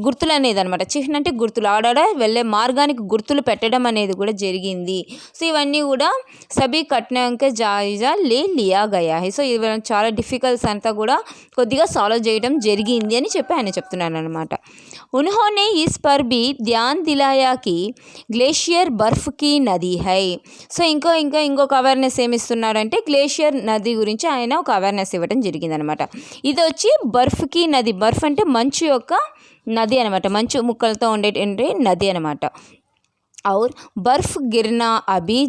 Speaker 1: గుర్తులు అనేది అనమాట, చిహ్న అంటే గుర్తులు, ఆడాడ వెళ్ళే మార్గానికి గుర్తులు పెట్టడం అనేది కూడా జరిగింది. సో ఇవన్నీ కూడా సభీ కట్నాంక జాయిజా లే లియా గయా హై. సో ఇవి చాలా డిఫికల్ట్స్ అంతా కూడా కొద్దిగా సాల్వ్ చేయడం జరిగింది అని చెప్పి ఆయన చెప్తున్నాను అనమాట. उन्होंने इस पर भी ध्यान दिलाया कि గ్లేషియర్ బర్ఫ్ కి నది హై. సో ఇంకొక అవేర్నెస్ ఏమి ఇస్తున్నాడంటే గ్లేషియర్ నది గురించి ఆయన ఒక అవేర్నెస్ ఇవ్వడం జరిగిందనమాట. ఇది వచ్చి బర్ఫ్కి నది, బర్ఫ్ అంటే మంచు యొక్క నది అనమాట, మంచు ముక్కలతో ఉండేటువంటి నది అనమాట. और బర్ఫ్ గిర్నా అభి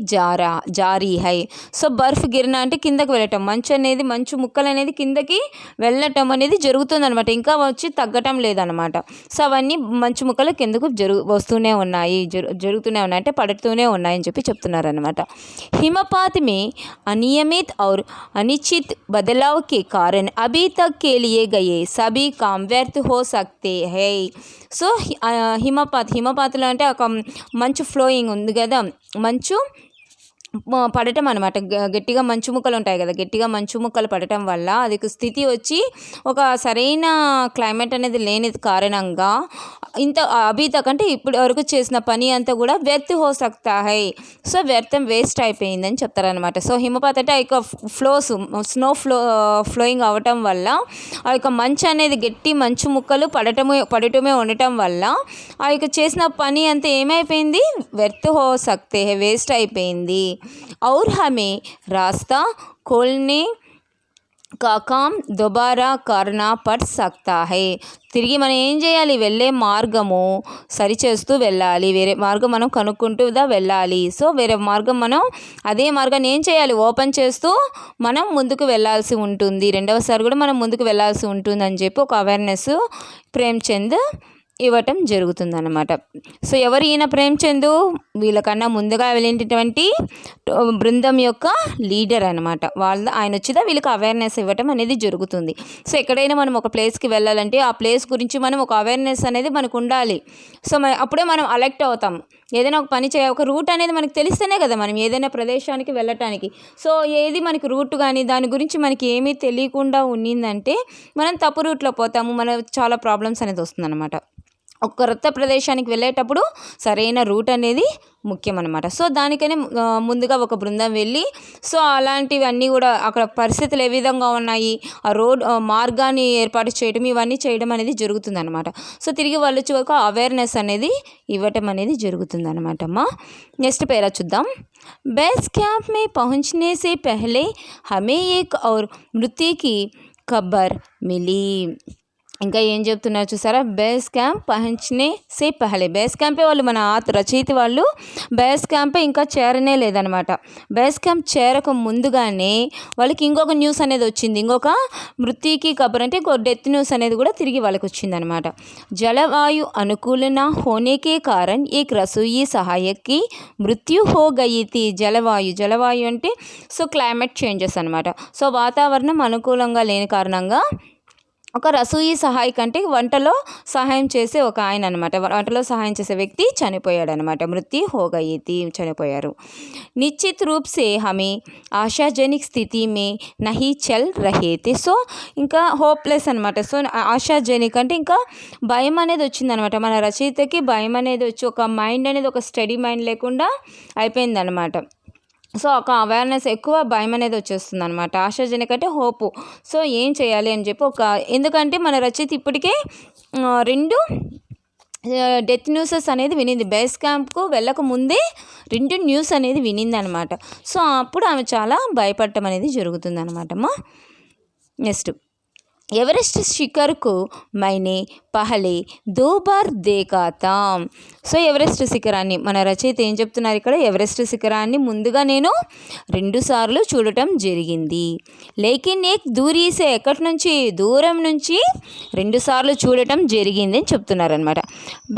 Speaker 1: జారీ హై. సో బర్ఫ్ గిర్నా అంటే కిందకి వెళ్ళటం, మంచు ముక్కలు అనేది కిందకి వెళ్ళటం అనేది జరుగుతుందనమాట, ఇంకా వచ్చి తగ్గటం లేదనమాట. సో అవన్నీ మంచు ముక్కలు కిందకు వస్తూనే ఉన్నాయి, జరుగుతూనే ఉన్నాయి అంటే పడుతూనే ఉన్నాయని చెప్పి చెప్తున్నారనమాట. हिमपात में अनियमित और अनिश्चित बदलाव के कारण अभी तक के लिए गए सभी काम व्यर्थ हो सकते हैं. సో హిమపాతులు అంటే ఒక మంచు ఫ్లోయింగ్ ఉంది కదా, మంచు పడటం అనమాట. గట్టిగా మంచు ముక్కలు ఉంటాయి కదా, గట్టిగా మంచు ముక్కలు పడటం వల్ల అది స్థితి వచ్చి ఒక సరైన క్లైమేట్ అనేది లేని కారణంగా ఇంత అభీతక్ అంటే ఇప్పటి వరకు చేసిన పని అంతా కూడా వ్యర్థ హో సక్తా హై. సో వ్యర్థం వేస్ట్ అయిపోయిందని చెప్తారనమాట. సో హిమపాత్ అంటే ఆ యొక్క స్నో ఫ్లోయింగ్ అవ్వటం వల్ల ఆ యొక్క మంచు అనేది గట్టి మంచు ముక్కలు పడటమే ఉండటం వల్ల ఆ యొక్క చేసిన పని అంతా ఏమైపోయింది, వ్యర్థ హో సక్తే హై, వేస్ట్ అయిపోయింది. और हमें रास्ता खोलने का काम दोबारा करना पड़ सकता है. తిరిగి మనం ఏం చేయాలి, వెళ్ళే మార్గము సరిచేస్తూ వెళ్ళాలి, వేరే మార్గం మనం కనుక్కుంటూ వెళ్ళాలి. సో వేరే మార్గం మనం అదే మార్గాన్ని ఏం చేయాలి, ఓపెన్ చేస్తూ మనం ముందుకు వెళ్ళాల్సి ఉంటుంది, రెండవసారి కూడా మనం ముందుకు వెళ్ళాల్సి ఉంటుందని చెప్పి ఒక అవేర్నెస్ ప్రేమ్చంద్ ఇవ్వటం జరుగుతుందన్నమాట. సో ఎవరు ఈయన ప్రేమ్చంద్, వీళ్ళకన్నా ముందుగా వెళ్ళేటటువంటి బృందం యొక్క లీడర్ అనమాట. ఆయన వచ్చిదా వీళ్ళకి అవేర్నెస్ ఇవ్వటం అనేది జరుగుతుంది. సో ఎక్కడైనా మనం ఒక ప్లేస్కి వెళ్ళాలంటే ఆ ప్లేస్ గురించి మనం ఒక అవేర్నెస్ అనేది మనకు ఉండాలి. సో అప్పుడే మనం అలర్ట్ అవుతాం. ఏదైనా ఒక పని ఒక రూట్ అనేది మనకు తెలిస్తేనే కదా మనం ఏదైనా ప్రదేశానికి వెళ్ళటానికి. సో ఏది మనకి రూట్ కానీ దాని గురించి మనకి ఏమీ తెలియకుండా ఉన్నిందంటే మనం తప్పు రూట్లో పోతాము, మనకు చాలా ప్రాబ్లమ్స్ అనేది వస్తుందన్నమాట. ఒక కొత్త ప్రదేశానికి వెళ్ళేటప్పుడు సరైన రూట్ అనేది ముఖ్యం అనమాట. సో దానికనే ముందుగా ఒక బృందం వెళ్ళి సో అలాంటివన్నీ కూడా అక్కడ పరిస్థితులు ఏ విధంగా ఉన్నాయి, ఆ మార్గాన్ని ఏర్పాటు చేయడం, ఇవన్నీ చేయడం అనేది జరుగుతుందన్నమాట. సో తిరిగి వాళ్ళు ఒక అవేర్నెస్ అనేది ఇవ్వటం అనేది జరుగుతుందన్నమాట. అమ్మా నెక్స్ట్ పేరా చూద్దాం. बेस कैंप में पहुंचने से पहले हमें एक और मृत्यु की खबर मिली. ఇంకా ఏం చెప్తున్నారు చూసారా, బేస్ క్యాంప్ పహంచనే సే పహలే. బేస్ క్యాంపే వాళ్ళు మన రచయిత వాళ్ళు బేస్ క్యాంపే ఇంకా చేరనే లేదనమాట. బేస్ క్యాంప్ చేరక ముందుగానే వాళ్ళకి ఇంకొక న్యూస్ అనేది వచ్చింది, ఇంకొక మృత్యుకి కబర్ అంటే ఇంకో డెత్ న్యూస్ అనేది కూడా తిరిగి వాళ్ళకి వచ్చిందనమాట. జలవాయు అనుకూలన హోనేకే కారణ్ ఏక్ రసోయి సహాయక్కి మృత్యు హో గయి థీ. జలవాయు అంటే సో క్లైమేట్ చేంజెస్ అనమాట. సో వాతావరణం అనుకూలంగా లేని కారణంగా ఒక రసోయి సహాయక్ అంటే వంటలో సహాయం చేసే ఒక ఆయన అనమాట, వంటలో సహాయం చేసే వ్యక్తి చనిపోయాడు అనమాట. మృత్యు హో గయి థీ, చనిపోయారు. నిశ్చిత్ రూప్ సే హమే ఆశాజనక్ స్థితి మే నహీ చల్ రహే థే. సో ఇంకా హోప్లెస్ అనమాట. సో ఆశాజనక్ అంటే ఇంకా భయం అనేది వచ్చిందనమాట. మన రచయితకి భయం అనేది వచ్చి ఒక మైండ్ అనేది ఒక స్టడీ మైండ్ లేకుండా అయిపోయిందనమాట. సో ఒక అవేర్నెస్ ఎక్కువ భయం అనేది వచ్చేస్తుంది అనమాట. ఆశాజనక్ అంటే హోపు. సో ఏం చేయాలి అని చెప్పి ఎందుకంటే మన రచయిత ఇప్పటికే 2 డెత్ న్యూసెస్ అనేది వినింది. బేస్ క్యాంప్కు వెళ్ళక ముందే 2 న్యూస్ అనేది వినింది అనమాట. సో అప్పుడు ఆమె చాలా భయపడటం అనేది జరుగుతుంది అనమాట. అమ్మా నెక్స్ట్, ఎవరెస్ట్ శిఖర్కు మైనే పహలే 2 బార్ దేఖా థా. సో ఎవరెస్ట్ శిఖరాన్ని మన రచయిత ఏం చెప్తున్నారు ఇక్కడ, ఎవరెస్ట్ శిఖరాన్ని ముందుగా నేను 2 సార్లు చూడటం జరిగింది. లేకిన్ ఏక్ దూరీసే, ఎక్కడి నుంచి, దూరం నుంచి 2 సార్లు చూడటం జరిగింది అని చెప్తున్నారనమాట.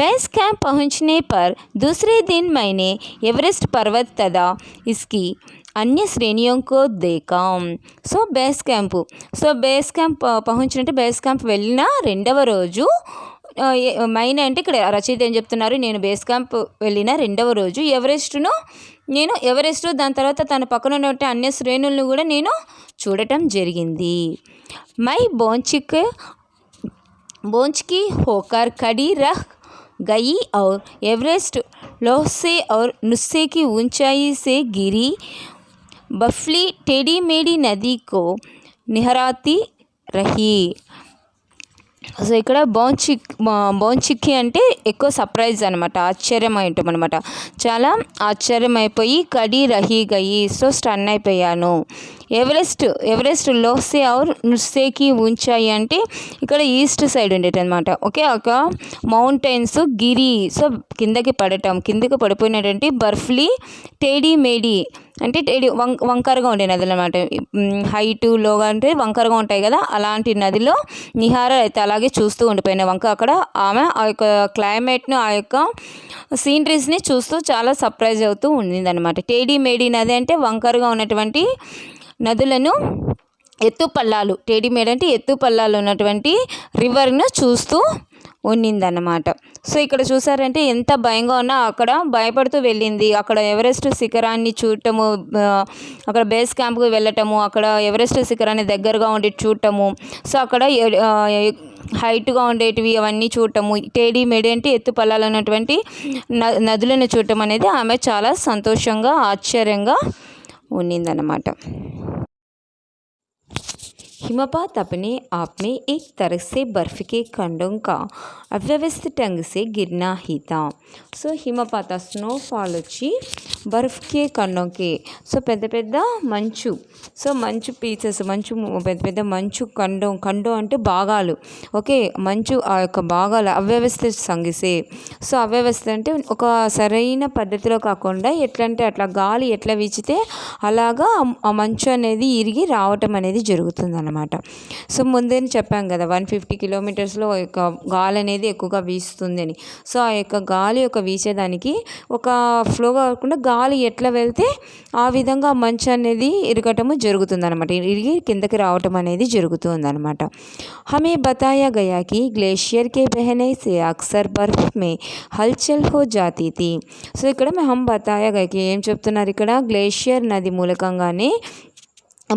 Speaker 1: బేస్ క్యాంప్ పహుంచనే పర్ దూసరే దిన్ మైనే ఎవరెస్ట్ పర్వత్ తదా ఇస్కి అన్య శ్రేణియోంకో దేకాం. సో బేస్ క్యాంప్ పహుంచినట్టు బేస్ క్యాంప్ వెళ్ళిన 2వ రోజు మైన్ అంటే ఇక్కడ రచయిత ఏం చెప్తున్నారు, నేను బేస్ క్యాంప్ వెళ్ళిన 2వ రోజు ఎవరెస్ట్ దాని తర్వాత తన పక్కన ఉన్న అన్య శ్రేణులను కూడా నేను చూడటం జరిగింది. మై బోంచ్కి హోకర్ కడి రహ్ గయి ఔర్ ఎవరెస్ట్ लौह से और नुस्खे की ऊंचाई से गिरी बर्फीली टेढ़ी मेढ़ी नदी को निहराती रही। సో ఇక్కడ బౌన్చిక్కి అంటే ఎక్కువ సర్ప్రైజ్ అనమాట, ఆశ్చర్యమయటం అనమాట. చాలా ఆశ్చర్యమైపోయి కడి రహీ గయి, సో స్టన్ అయిపోయాను. ఎవరెస్ట్ లోసే ఔర్ నుస్సేకి ఊంచాయి అంటే ఇక్కడ ఈస్ట్ సైడ్ ఉండేది అనమాట. ఓకే, ఒక మౌంటైన్స్ గిరి, సో కిందకి పడిపోయినటువంటి బర్ఫ్లీ టేడీ మేడీ అంటే వంకరగా ఉండే నదులు అనమాట. హైటు లోగా అంటే వంకరగా ఉంటాయి కదా, అలాంటి నదిలో నిహార అయితే అలాగే చూస్తూ ఉండిపోయిన అక్కడ ఆమె ఆ యొక్క క్లైమేట్ను, ఆ యొక్క సీనరీస్ని చూస్తూ చాలా సర్ప్రైజ్ అవుతూ ఉండిందనమాట. టేడీ మేడీ నది అంటే వంకరగా ఉన్నటువంటి నదులను, ఎత్తుపల్లాలు, టేడీ మేడీ అంటే ఎత్తుపల్లాలు ఉన్నటువంటి రివర్ను చూస్తూ ఉన్నిందన్నమాట. సో ఇక్కడ చూసారంటే ఎంత భయంగా ఉన్నా అక్కడ భయపడుతూ వెళ్ళింది. అక్కడ ఎవరెస్ట్ శిఖరాన్ని చూడటము, అక్కడ బేస్ క్యాంప్కి వెళ్ళటము, అక్కడ ఎవరెస్ట్ శిఖరాన్ని దగ్గరగా ఉండి చూడటము, సో అక్కడ హైట్గా ఉండేటివి అవన్నీ చూడటము, టేడీ మేడీ అంటే ఎత్తు పల్లాలు ఉన్నటువంటి నదులను చూడటం అనేది ఆమె చాలా సంతోషంగా ఆశ్చర్యంగా ఉన్నిందన్నమాట. हिमपात अपने आप में एक तरह से बर्फ़ के खंडों का अव्यवस्थित ढंग से गिरना ही था. సో హిమపాత స్నోఫాల్ వచ్చి బర్ఫ్కే ఖండంకే, సో పెద్ద పెద్ద మంచు, సో మంచు పీసెస్, పెద్ద పెద్ద మంచు ఖండం అంటే భాగాలు. ఓకే, మంచు ఆ యొక్క భాగాలు అవ్యవస్థ సంగిసే. సో అవ్యవస్థ అంటే ఒక సరైన పద్ధతిలో కాకుండా ఎట్లా అంటే అట్లా గాలి ఎట్లా వీచితే అలాగా ఆ మంచు అనేది ఇరిగి రావటం అనేది జరుగుతుంది అన్నమాట. సో ముందే చెప్పాం కదా 150 కిలోమీటర్స్లో యొక్క గాలి అనేది ఎక్కువగా వీస్తుంది అని. సో ఆ యొక్క గాలి యొక్క వీచేదానికి ఒక ఫ్లో కాకుండా గాలి ఎట్లా వెళ్తే ఆ విధంగా మంచు అనేది ఇరగటము జరుగుతుందన్నమాట, ఇరిగి కిందకి రావటం అనేది జరుగుతుందన్నమాట. హమే బతాయా గయా కి గ్లేషియర్ కే బహనే సే అక్సర్ బర్ఫ్ మే హల్చల్ హో జాతీ థీ. సో ఇక్కడ హమ్ బతాయా గయాకి ఏం చెప్తున్నారు, ఇక్కడ గ్లేషియర్ నది మూలకంగానే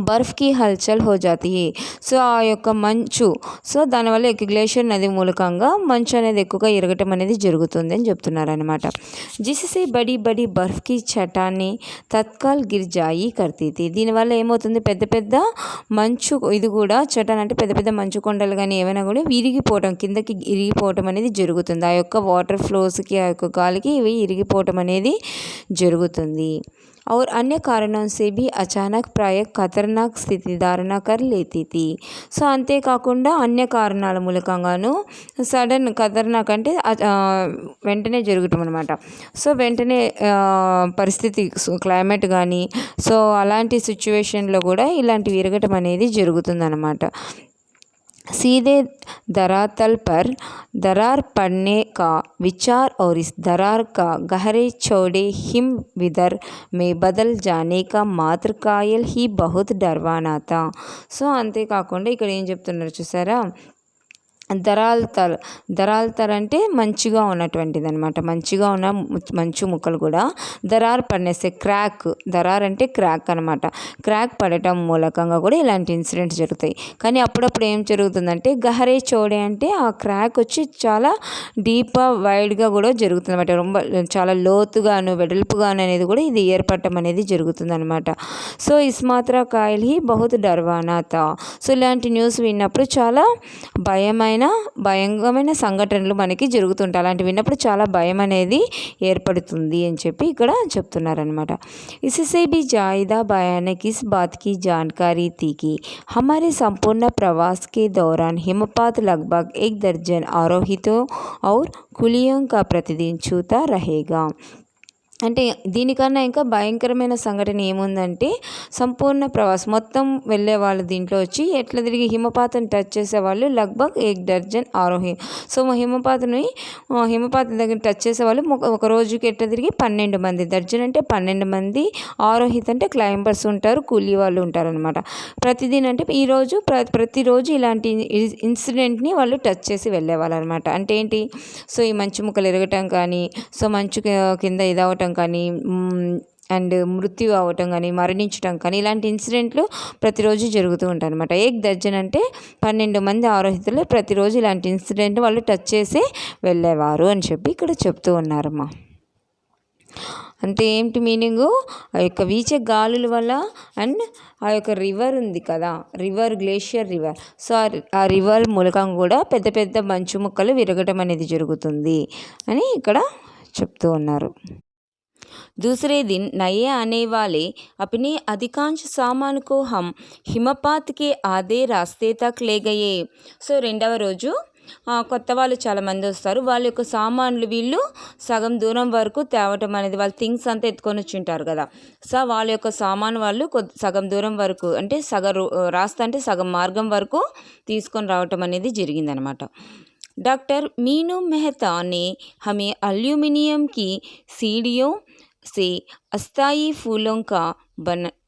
Speaker 1: బర్ఫ్కి హల్చల్ హో జాతీ. సో ఆ యొక్క మంచు, సో దానివల్ల గ్లేషియర్ నది మూలకంగా మంచు అనేది ఎక్కువగా ఎరగటం అనేది జరుగుతుంది అని చెప్తున్నారు అనమాట. జిస్సే బడి బడి బర్ఫ్కి చటాన్ని తత్కాల్ గిర్జాయి కర్తీతి. దీనివల్ల ఏమవుతుంది, పెద్ద పెద్ద మంచు, ఇది కూడా చటాన్ అంటే పెద్ద పెద్ద మంచు కొండలు కానీ ఏమైనా కూడా విరిగిపోవటం, కిందకి ఇరిగిపోవటం అనేది జరుగుతుంది. ఆ యొక్క వాటర్ ఫ్లోస్కి, ఆ యొక్క గాలికి ఇవి ఇరిగిపోవటం అనేది జరుగుతుంది. और अन्य कारणों से भी अचानक प्राय खतरनाक స్థితి ధారణ कर लेती थी. సో అంతేకాకుండా అన్య కారణాల మూలకంగాను సడన్ ఖతర్నాక్ అంటే వెంటనే జరగటం అనమాట. సో వెంటనే పరిస్థితి క్లైమేట్ కానీ, సో అలాంటి సిచ్యువేషన్లో కూడా ఇలాంటివి విరగటం అనేది జరుగుతుందన్నమాట. सीधे धरातल पर दरार पड़ने का विचार और इस दरार का गहरे चौड़े हिम विदर में बदल जाने का मात्र कायल ही बहुत डरवाना था. సో అంతేకాకుండా ఇక్కడ ఏం చెప్తున్నారు చూసారా, దరాల్తర్ అంటే మంచిగా ఉన్నటువంటిది అనమాట, మంచిగా ఉన్న మంచు ముక్కలు కూడా దరార్ పడినేస్తే క్రాక్, దరార్ అంటే క్రాక్ అనమాట, క్రాక్ పడటం మూలకంగా కూడా ఇలాంటి ఇన్సిడెంట్స్ జరుగుతాయి. కానీ అప్పుడప్పుడు ఏం జరుగుతుందంటే గహరే చోడే అంటే ఆ క్రాక్ వచ్చి చాలా డీప్గా వైడ్గా కూడా జరుగుతుంది అనమాట, ரொம்ப చాలా లోతుగాను వెడల్పుగాను అనేది కూడా ఇది ఏర్పడటం అనేది జరుగుతుంది అనమాట. సో ఇస్మాత్రా కాయల్ హీ బహుత్ డర్వానా తా. సో ఇలాంటి న్యూస్ విన్నప్పుడు చాలా భయంకరమైన సంఘటనలు మనకి జరుగుతుంటాయి, అలాంటి విన్నప్పుడు చాలా భయం అనేది ఏర్పడుతుంది అని చెప్పి ఇక్కడ చెప్తున్నారనమాట. इससे भी ज़्यादा भयानक इस बात की जानकारी थी कि हमारे संपूर्ण प्रवास के दौरान हिमपात लगभग 1 दर्जन आरोहितों और कुलियों का प्रतिदिन छूता रहेगा. అంటే దీనికన్నా ఇంకా భయంకరమైన సంఘటన ఏముందంటే సంపూర్ణ ప్రవాసం మొత్తం వెళ్ళే వాళ్ళు దీంట్లో వచ్చి ఎట్లా తిరిగి హిమపాతం టచ్ చేసేవాళ్ళు లగ్భగ్ 1 దర్జన్ ఆరోహి. సో హిమపాతం దగ్గర టచ్ చేసేవాళ్ళు ఒక రోజుకి ఎట్లా తిరిగి 12 మంది, దర్జన్ అంటే 12 మంది, ఆరోహిత అంటే క్లైంబర్స్ ఉంటారు, కూలీ వాళ్ళు ఉంటారనమాట. ప్రతిదిన అంటే ప్రతిరోజు ఇలాంటి ఇన్సిడెంట్ని వాళ్ళు టచ్ చేసి వెళ్ళేవాళ్ళు అనమాట. అంటే ఏంటి, సో ఈ మంచు ముక్కలు ఎరగటం కానీ, సో మంచు కింద ఇదవటం కానీ, అండ్ మృత్యు అవ్వటం కానీ, మరణించడం కానీ, ఇలాంటి ఇన్సిడెంట్లు ప్రతిరోజు జరుగుతూ ఉంటాయి అనమాట. 1 దర్జన్ అంటే 12 మంది ఆరోహితులు ప్రతిరోజు ఇలాంటి ఇన్సిడెంట్ వాళ్ళు టచ్ చేసి వెళ్ళేవారు అని చెప్పి ఇక్కడ చెప్తూ ఉన్నారమ్మా. అంటే ఏంటి మీనింగు, ఆ యొక్క వీచే గాలుల వల్ల అండ్ ఆ యొక్క రివర్ ఉంది కదా, రివర్ గ్లేషియర్ రివర్, సో ఆ రివర్ మూలకంగా కూడా పెద్ద పెద్ద మంచు ముక్కలు విరగటం అనేది జరుగుతుంది అని ఇక్కడ చెప్తూ ఉన్నారు. दूसरे दिन नए आने वाले अपने अधिकांश सामान को हम हिमपात के आधे रास्ते तक ले गए. సో రెండవ రోజు కొత్త వాళ్ళు చాలామంది వస్తారు, వాళ్ళ యొక్క సామాన్లు వీళ్ళు సగం దూరం వరకు తేవటం అనేది, వాళ్ళ థింగ్స్ అంతా ఎత్తుకొని వచ్చి ఉంటారు కదా, సో వాళ్ళ యొక్క సామాన్ వాళ్ళు సగం దూరం వరకు అంటే రాస్తా అంటే సగం మార్గం వరకు తీసుకొని రావటం అనేది జరిగిందనమాట. डॉक्टर मीनू मेहता ने हमें एल्यूमिनियम की सीढ़ियों से अस्थायी फूलों का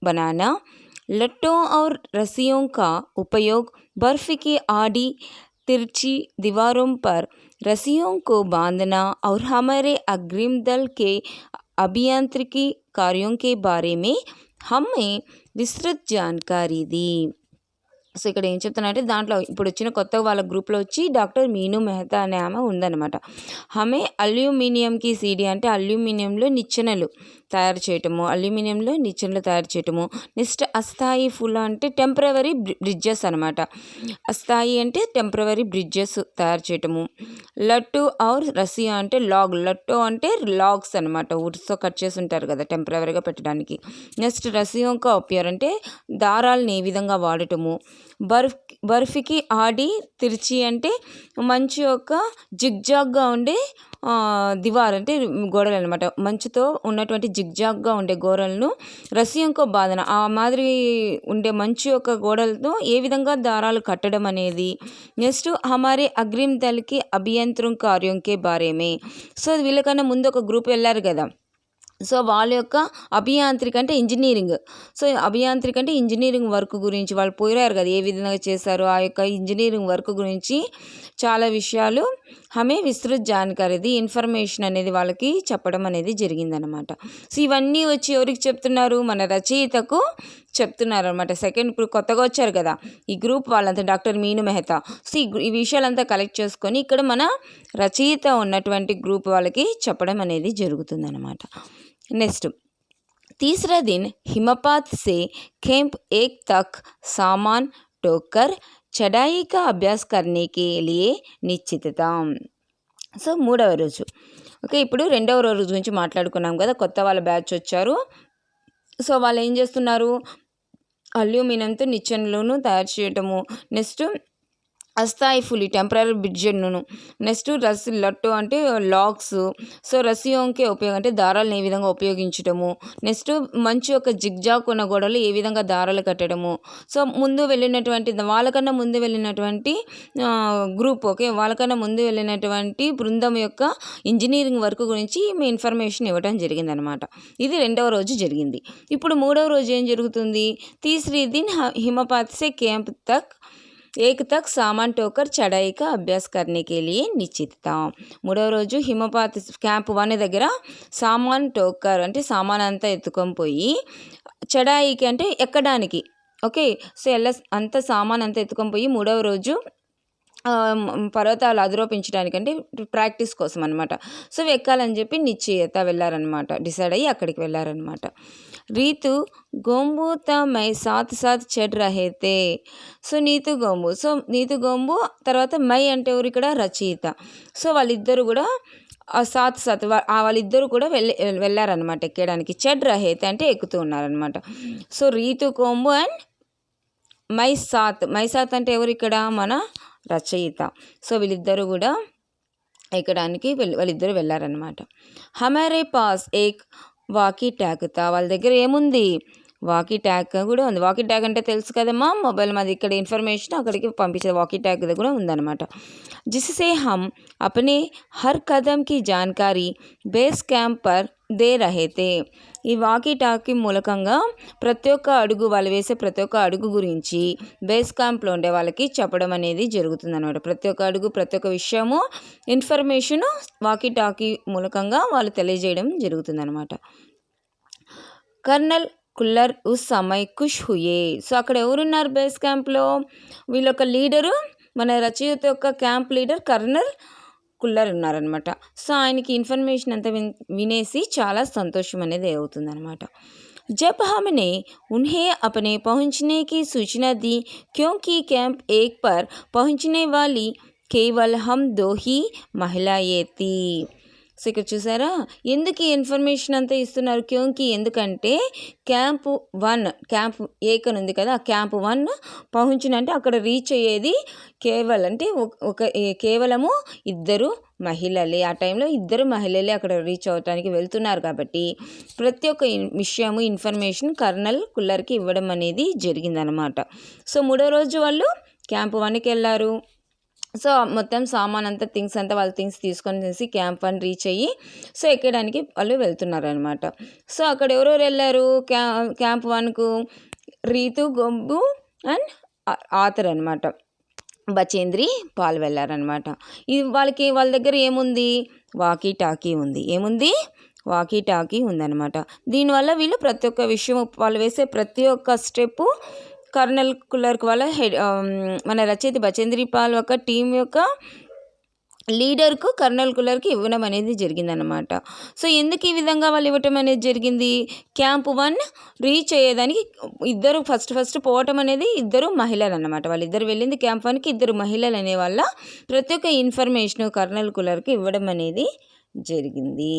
Speaker 1: बनाना, लट्टों और रस्सियों का उपयोग, बर्फ़ की आड़ी तिरछी दीवारों पर रस्सियों को बांधना और हमारे अग्रिम दल के अभियांत्रिकी कार्यों के बारे में हमें विस्तृत जानकारी दी. సో ఇక్కడ ఏం చెప్తున్నారంటే, దాంట్లో ఇప్పుడు వచ్చిన కొత్త వాళ్ళ గ్రూప్లో వచ్చి డాక్టర్ మీనూ మెహతా అనే ఆమె ఉందన్నమాట. ఆమె అల్యూమినియంకి సీడీ అంటే అల్యూమినియంలో నిచ్చెనలు తయారు చేయటము, అల్యూమినియంలో నిచ్చెనలు తయారు చేయటము. నెక్స్ట్ అస్థాయి ఫుల్ అంటే టెంపరవరీ బ్రిడ్జెస్ అనమాట, అస్థాయి అంటే టెంపరవరీ బ్రిడ్జెస్ తయారు చేయటము. లట్టు ఆర్ రసియా అంటే లాగ్, లట్టు అంటే లాగ్స్ అనమాట, వుడ్స్తో కట్ చేసి ఉంటారు కదా టెంపరవరీగా పెట్టడానికి. నెక్స్ట్ రసియోంకా ఉపయోగం అంటే దారాలను ఏ విధంగా వాడటము. బర్ఫీకి ఆడి తిరిచి అంటే మంచు యొక్క జిగ్జాగ్గా ఉండే దివార్ అంటే గోడలు అనమాట, మంచుతో ఉన్నటువంటి జిగ్జాగ్గా ఉండే గోడలను రసియంకో బాధన ఆ మాదిరి ఉండే మంచు యొక్క గోడలతో ఏ విధంగా దారాలు కట్టడం అనేది. నెక్స్ట్ హమారే అగ్రిమ్ దళకి అభియంత్రం కార్యంకే బారేమే, సో వీళ్ళకన్నా ముందు ఒక గ్రూప్ వెళ్ళారు కదా, సో వాళ్ళ యొక్క అభియాంత్రిక అంటే ఇంజనీరింగ్, సో అభియాంత్రిక అంటే ఇంజనీరింగ్ వర్క్ గురించి వాళ్ళు పోయారు కదా, ఏ విధంగా చేశారు ఆ యొక్క ఇంజనీరింగ్ వర్క్ గురించి చాలా విషయాలు ఆమె విస్తృత జానకారిది ఇన్ఫర్మేషన్ అనేది వాళ్ళకి చెప్పడం అనేది జరిగిందనమాట. సో ఇవన్నీ వచ్చి ఎవరికి చెప్తున్నారు, మన రచయితకు చెప్తున్నారు అనమాట. సెకండ్ ఇప్పుడు కొత్తగా వచ్చారు కదా ఈ గ్రూప్ వాళ్ళంతా, డాక్టర్ మీనూ మెహతా, సో ఈ విషయాలంతా కలెక్ట్ చేసుకొని ఇక్కడ మన రచయిత ఉన్నటువంటి గ్రూప్ వాళ్ళకి చెప్పడం అనేది జరుగుతుందన్నమాట. नेक्स्ट तीसरा दिन हिमपात से कैंप एक तक सामान ढोकर चढ़ाई का अभ्यास करने के लिए निश्चित था. సో మూడవ రోజు ఓకే, ఇప్పుడు రెండవ రోజు గురించి మాట్లాడుకున్నాం కదా, కొత్త వాళ్ళ బ్యాచ్ వచ్చారు. సో వాళ్ళు ఏం చేస్తున్నారు, అల్యూమినియంతో నిచ్చెనలను తయారు చేయటము, నెక్స్ట్ అస్థాయి ఫుల్ టెంపరరీ బ్రిడ్జ్ను, నెక్స్ట్ లట్టు అంటే లాక్స్, సో రసియోంకే ఉపయోగం అంటే దారాలను ఏ విధంగా ఉపయోగించటము, నెక్స్ట్ మంచు యొక్క జిగ్జాగ్ ఉన్న గోడలు ఏ విధంగా దారాలు కట్టడము. సో ముందు వెళ్ళినటువంటి వాళ్ళకన్నా ముందు వెళ్ళినటువంటి గ్రూప్, ఓకే వాళ్ళకన్నా ముందు వెళ్ళినటువంటి బృందం యొక్క ఇంజనీరింగ్ వర్క్ గురించి మీ ఇన్ఫర్మేషన్ ఇవ్వడం జరిగిందనమాట. ఇది రెండవ రోజు జరిగింది. ఇప్పుడు మూడవ రోజు ఏం జరుగుతుంది, తీసరీ దిన్ హిమపాత్ సే క్యాంప్ తక్ एक तक सामान टोकर चढ़ाई का अभ्यास करने के लिए निश्चित था. మూడవ రోజు హిమపాత్ క్యాంప్ 1 దగ్గర సామాన్ టోకర్ అంటే సామాన్ అంతా ఎత్తుకొని పోయి, చడాయికి అంటే ఎక్కడానికి, ఓకే సో అంత సామాన్ అంతా ఎత్తుకొని పోయి మూడవ రోజు పర్వతాలు అధిరోపించడానికి అంటే ప్రాక్టీస్ కోసం అనమాట. సో ఎక్కాలని చెప్పి నిశ్చయత వెళ్ళారనమాట, డిసైడ్ అయ్యి అక్కడికి వెళ్ళారనమాట. రీతు గోంబు తా మై సాత్ సాత్ చెడ్ రహేతే, సో నీతు గోంబు తర్వాత మై అంటే ఎవరు ఇక్కడ రచయిత, సో వాళ్ళిద్దరు కూడా సాత్ వాళ్ళిద్దరు కూడా వెళ్ళారనమాట ఎక్కడానికి. చెడ్ రహేతే అంటే ఎక్కుతూ ఉన్నారనమాట. సో రీతు గోంబు అండ్ మైసాత్ అంటే ఎవరు ఇక్కడ మన రచయిత. సో వీళ్ళిద్దరూ కూడా ఎక్కడానికి వాళ్ళిద్దరూ వెళ్ళారనమాట. హమారే పాస్ ఏక్ వాకీ ట్యాగ్ తా, వాళ్ళ దగ్గర ఏముంది, వాకీ ట్యాగ్ కూడా ఉంది. వాకీ ట్యాగ్ అంటే తెలుసు కదమ్మా, మొబైల్ మాది ఇక్కడ ఇన్ఫర్మేషన్ అక్కడికి పంపించే వాకీ ట్యాగ్ కూడా ఉందన్నమాట. జిస్సే హమ్ అప్నే హర్ కదమ్ కి జాన్కారీ బేస్ క్యాంప్ పర్ దే రహేతే, ఈ వాకీ టాకీ మూలకంగా ప్రతి ఒక్క అడుగు వాళ్ళు వేసే ప్రతి ఒక్క అడుగు గురించి బేస్ క్యాంప్లో ఉండే వాళ్ళకి చెప్పడం అనేది జరుగుతుందన్నమాట. ప్రతి ఒక్క అడుగు ప్రతి ఒక్క విషయము ఇన్ఫర్మేషను వాకీ టాకీ మూలకంగా వాళ్ళు తెలియజేయడం జరుగుతుందన్నమాట. కర్నల్ కుల్లర్ ఉస్ సమయ్ ఖుష్ హుయే, సో అక్కడ ఎవరున్నారు బేస్ క్యాంప్లో, వీళ్ళొక లీడరు మన రచయిత యొక్క క్యాంప్ లీడర్ కర్నల్ కుల్లర్ ఉన్నారనమాట. సో ఆయనకి ఇన్ఫర్మేషన్ అంతా వినేసి చాలా సంతోషం అనేది అవుతుందన్నమాట. जब हमने उन्हें अपने पहुंचने की सूचना दी क्योंकि कैंप 1 पर पहुंचने वाली केवल हम 2 ही महिलाएं थी. సో ఇక్కడ చూసారా ఎందుకు ఈ ఇన్ఫర్మేషన్ అంతా ఇస్తున్నారు? క్యోంకి ఎందుకంటే క్యాంప్ ఏకన్ ఉంది కదా, క్యాంప్ 1 పహుంచిన అంటే అక్కడ రీచ్ అయ్యేది కేవలము 2 మహిళలే. ఆ టైంలో 2 మహిళలే అక్కడ రీచ్ అవడానికి వెళ్తున్నారు కాబట్టి ప్రతి ఒక్క విషయము ఇన్ఫర్మేషన్ కర్నల్ కుల్లర్కి ఇవ్వడం అనేది జరిగిందనమాట. సో 3వ రోజు వాళ్ళు క్యాంప్ 1కి వెళ్ళారు. సో మొత్తం సామాన్ అంతా థింగ్స్ అంతా వాళ్ళ థింగ్స్ తీసుకొని క్యాంప్ 1 రీచ్ అయ్యి సో ఎక్కడానికి వాళ్ళు వెళ్తున్నారనమాట. సో అక్కడ ఎవరెవరు వెళ్ళారు camp 1కు? Ritu, Gombu and author అనమాట. బచేంద్రి పాల్ వెళ్ళారనమాట. ఇది వాళ్ళ దగ్గర ఏముంది? వాకీ టాకీ ఉంది. ఏముంది? వాకీ టాకీ ఉందన్నమాట. దీనివల్ల వీళ్ళు ప్రతి ఒక్క విషయం వాళ్ళు వేసే ప్రతి ఒక్క స్టెప్పు కర్నల్ కుల్లర్కి వాళ్ళ మన రచయిత బచేంద్రి పాల్ ఒక టీం యొక్క లీడర్కు కర్నల్ కుల్లర్కి ఇవ్వడం అనేది జరిగిందనమాట. సో ఎందుకు ఈ విధంగా వాళ్ళు ఇవ్వటం అనేది జరిగింది? క్యాంప్ 1 రీచ్ అయ్యేదానికి ఫస్ట్ పోవటం అనేది 2 మహిళలు అన్నమాట. వాళ్ళిద్దరు వెళ్ళింది క్యాంప్ 1కి, 2 మహిళలు అనే వాళ్ళ ప్రతి ఒక్క ఇన్ఫర్మేషన్ కర్నల్ కుల్లర్కి ఇవ్వడం అనేది జరిగింది.